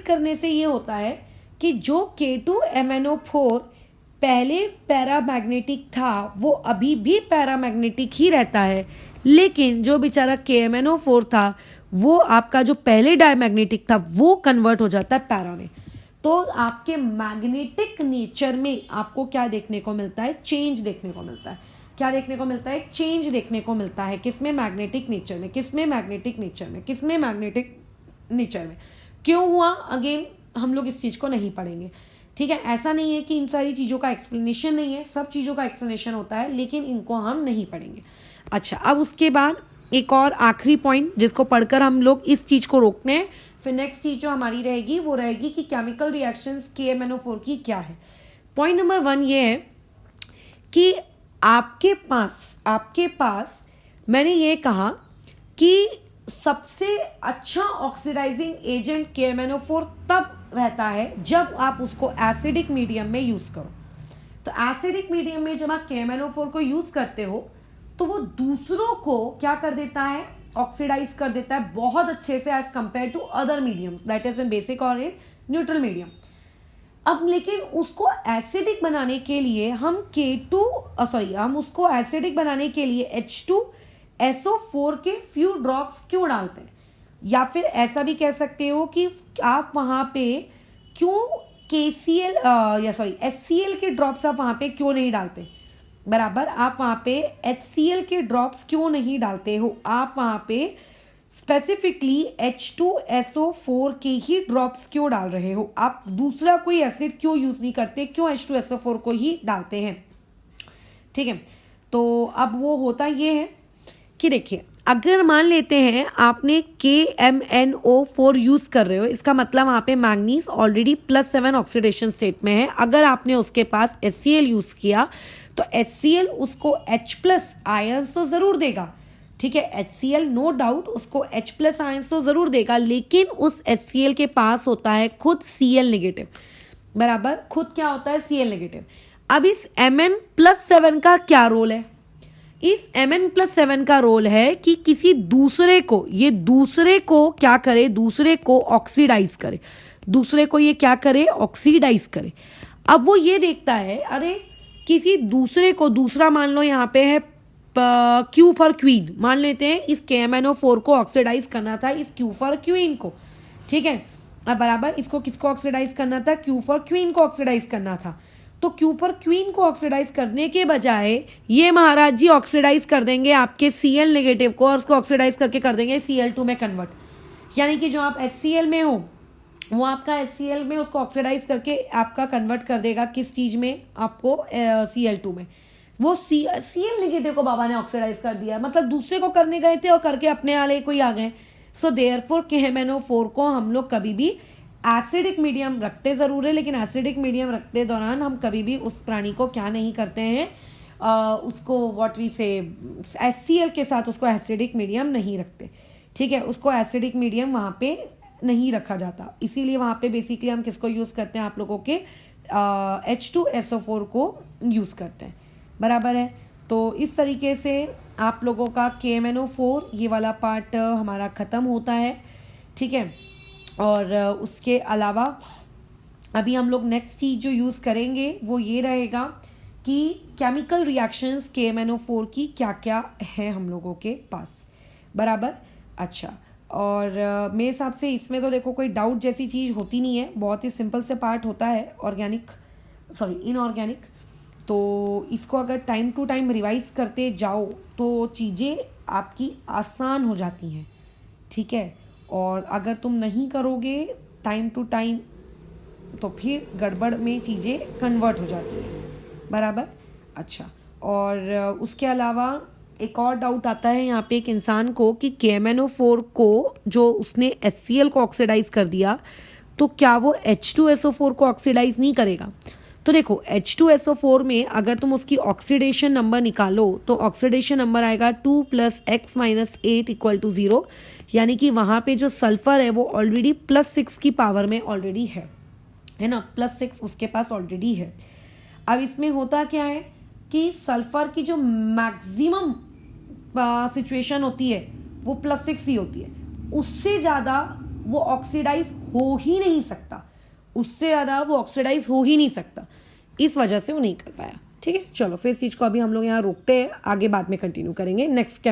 करने से ये होता है कि जो K2MnO4 पहले पैरामैग्नेटिक था वो अभी भी पैरामैग्नेटिक ही रहता है, लेकिन जो बेचारा KMnO4 था वो आपका जो पहले डायमैग्नेटिक था वो कन्वर्ट हो जाता है पैरा में। तो आपके मैग्नेटिक नेचर में आपको क्या देखने को मिलता है? चेंज देखने को मिलता है। क्या देखने को मिलता है? चेंज देखने को मिलता है। किसमें? मैग्नेटिक नेचर में। किसमें? मैग्नेटिक नेचर में। किसमें? मैग्नेटिक नेचर में। क्यों हुआ? अगेन हम लोग इस चीज़ को नहीं पढ़ेंगे। ठीक है, ऐसा नहीं है कि इन सारी चीज़ों का एक्सप्लेनेशन नहीं है, सब चीज़ों का एक्सप्लेनेशन होता है, लेकिन इनको हम नहीं पढ़ेंगे। अच्छा, अब उसके बाद एक और आखिरी पॉइंट जिसको पढ़कर हम लोग इस चीज़ को रोकते हैं, फिर नेक्स्ट चीज़ जो हमारी रहेगी वो रहेगी कि केमिकल रिएक्शंस KMnO4 की क्या है। पॉइंट नंबर 1 ये है कि आपके पास मैंने ये कहा कि सबसे अच्छा ऑक्सीडाइजिंग एजेंट KMnO4 तब रहता है जब आप उसको एसिडिक मीडियम में यूज़ करो। तो एसिडिक मीडियम में जब आप KMnO4 को यूज़ करते हो तो वो दूसरों को क्या कर देता है? ऑक्सीडाइज कर देता है बहुत अच्छे से as compare to other mediums, that is in basic और इन न्यूट्रल मीडियम। अब लेकिन उसको एसिडिक बनाने के लिए हम उसको एसिडिक बनाने के लिए H2SO4 के फ्यू ड्रॉप्स क्यों डालते हैं? या फिर ऐसा भी कह सकते हो कि आप वहां पे क्यों HCl के ड्रॉप्स आप वहां पे क्यों नहीं डालते? बराबर, आप वहां पे HCl के ड्रॉप्स क्यों नहीं डालते हो? आप वहां पे स्पेसिफिकली H2SO4 के ही ड्रॉप्स क्यों डाल रहे हो? आप दूसरा कोई एसिड क्यों यूज नहीं करते? क्यों H2SO4 को ही डालते हैं? ठीक है, तो अब वो होता ये है कि देखिए, अगर मान लेते हैं आपने KMnO4 यूज कर रहे हो, इसका मतलब वहां पे मैंगनीज ऑलरेडी +7 ऑक्सीडेशन स्टेट में है। अगर आपने उसके पास HCl यूज किया तो HCl उसको H+ आयंस तो जरूर देगा, ठीक है। HCl नो डाउट उसको H+ आयंस तो जरूर देगा, लेकिन उस HCl के पास होता है खुद Cl नेगेटिव, बराबर, खुद क्या होता है Cl नेगेटिव। अब इस Mn+7 का क्या रोल है? इस Mn+7 का रोल है कि किसी दूसरे को, ये दूसरे को क्या करे, दूसरे को ऑक्सीडाइज करे, दूसरे को ये क्या करे, ऑक्सीडाइज करे। अब वो ये देखता है, अरे किसी दूसरे को, दूसरा मान लो यहाँ पे है Q फॉर क्वीन, मान लेते हैं इस KMnO4 को ऑक्सीडाइज करना था इस Q फॉर क्वीन को, ठीक है। अब बराबर इसको किसको ऑक्सीडाइज करना था, Q फॉर क्वीन को ऑक्सीडाइज करना था। तो Q फॉर क्वीन को ऑक्सीडाइज करने के बजाय ये महाराज जी ऑक्सीडाइज कर देंगे आपके Cl नेगेटिव को, और उसको ऑक्सीडाइज करके कर देंगे Cl2 में कन्वर्ट। यानी कि जो आप HCl में हो वो आपका HCl में उसको ऑक्सीडाइज करके आपका कन्वर्ट कर देगा किस चीज में, आपको Cl2 में। वो Cl नेगेटिव को बाबा ने ऑक्सीडाइज कर दिया, मतलब दूसरे को करने गए थे और करके अपने वाले को ही आ गए। सो देयरफॉर KMnO4 को हम लोग कभी भी एसिडिक मीडियम रखते जरूर है, लेकिन एसिडिक मीडियम रखते दौरान हम कभी भी उस प्राणी को क्या नहीं करते हैं, उसको व्हाट वी से HCl के साथ उसको एसिडिक मीडियम नहीं रखते, ठीक है। उसको एसिडिक मीडियम वहाँ पे नहीं रखा जाता, इसीलिए वहाँ पे बेसिकली हम किसको यूज़ करते हैं, आप लोगों के H2SO4 को यूज़ करते हैं, बराबर है। तो इस तरीके से आप लोगों का KMnO4 ये वाला पार्ट हमारा ख़त्म होता है, ठीक है। और उसके अलावा अभी हम लोग नेक्स्ट चीज़ जो यूज़ करेंगे वो ये रहेगा कि केमिकल रिएक्शंस KMnO4 की क्या क्या है हम लोगों के पास, बराबर। अच्छा, और मेरे हिसाब से इसमें तो देखो कोई डाउट जैसी चीज़ होती नहीं है, बहुत ही सिंपल से पार्ट होता है इनऑर्गेनिक। तो इसको अगर टाइम टू टाइम रिवाइज करते जाओ तो चीज़ें आपकी आसान हो जाती हैं, ठीक है। और अगर तुम नहीं करोगे टाइम टू टाइम तो फिर गड़बड़ में चीज़ें कन्वर्ट हो जाती हैं, बराबर। अच्छा, और उसके अलावा एक और डाउट आता है यहाँ पे एक इंसान को कि KMnO4 को जो उसने HCl को ऑक्सीडाइज कर दिया तो क्या वो H2SO4 को ऑक्सीडाइज नहीं करेगा। तो देखो H2SO4 में अगर तुम उसकी ऑक्सीडेशन नंबर निकालो तो ऑक्सीडेशन नंबर आएगा 2 + x - 8 = 0, यानी कि वहाँ पे जो सल्फर है वो ऑलरेडी +6 की पावर में ऑलरेडी है ना, +6 उसके पास ऑलरेडी है। अब इसमें होता क्या है कि सल्फर की जो मैक्सिमम सिचुएशन होती है वो +6 ही होती है, उससे ज़्यादा वो ऑक्सीडाइज हो ही नहीं सकता, उससे ज़्यादा वो ऑक्सीडाइज हो ही नहीं सकता, इस वजह से वो नहीं कर पाया, ठीक है। चलो फिर इस चीज़ को अभी हम लोग यहाँ रोकते हैं, आगे बाद में कंटिन्यू करेंगे नेक्स्ट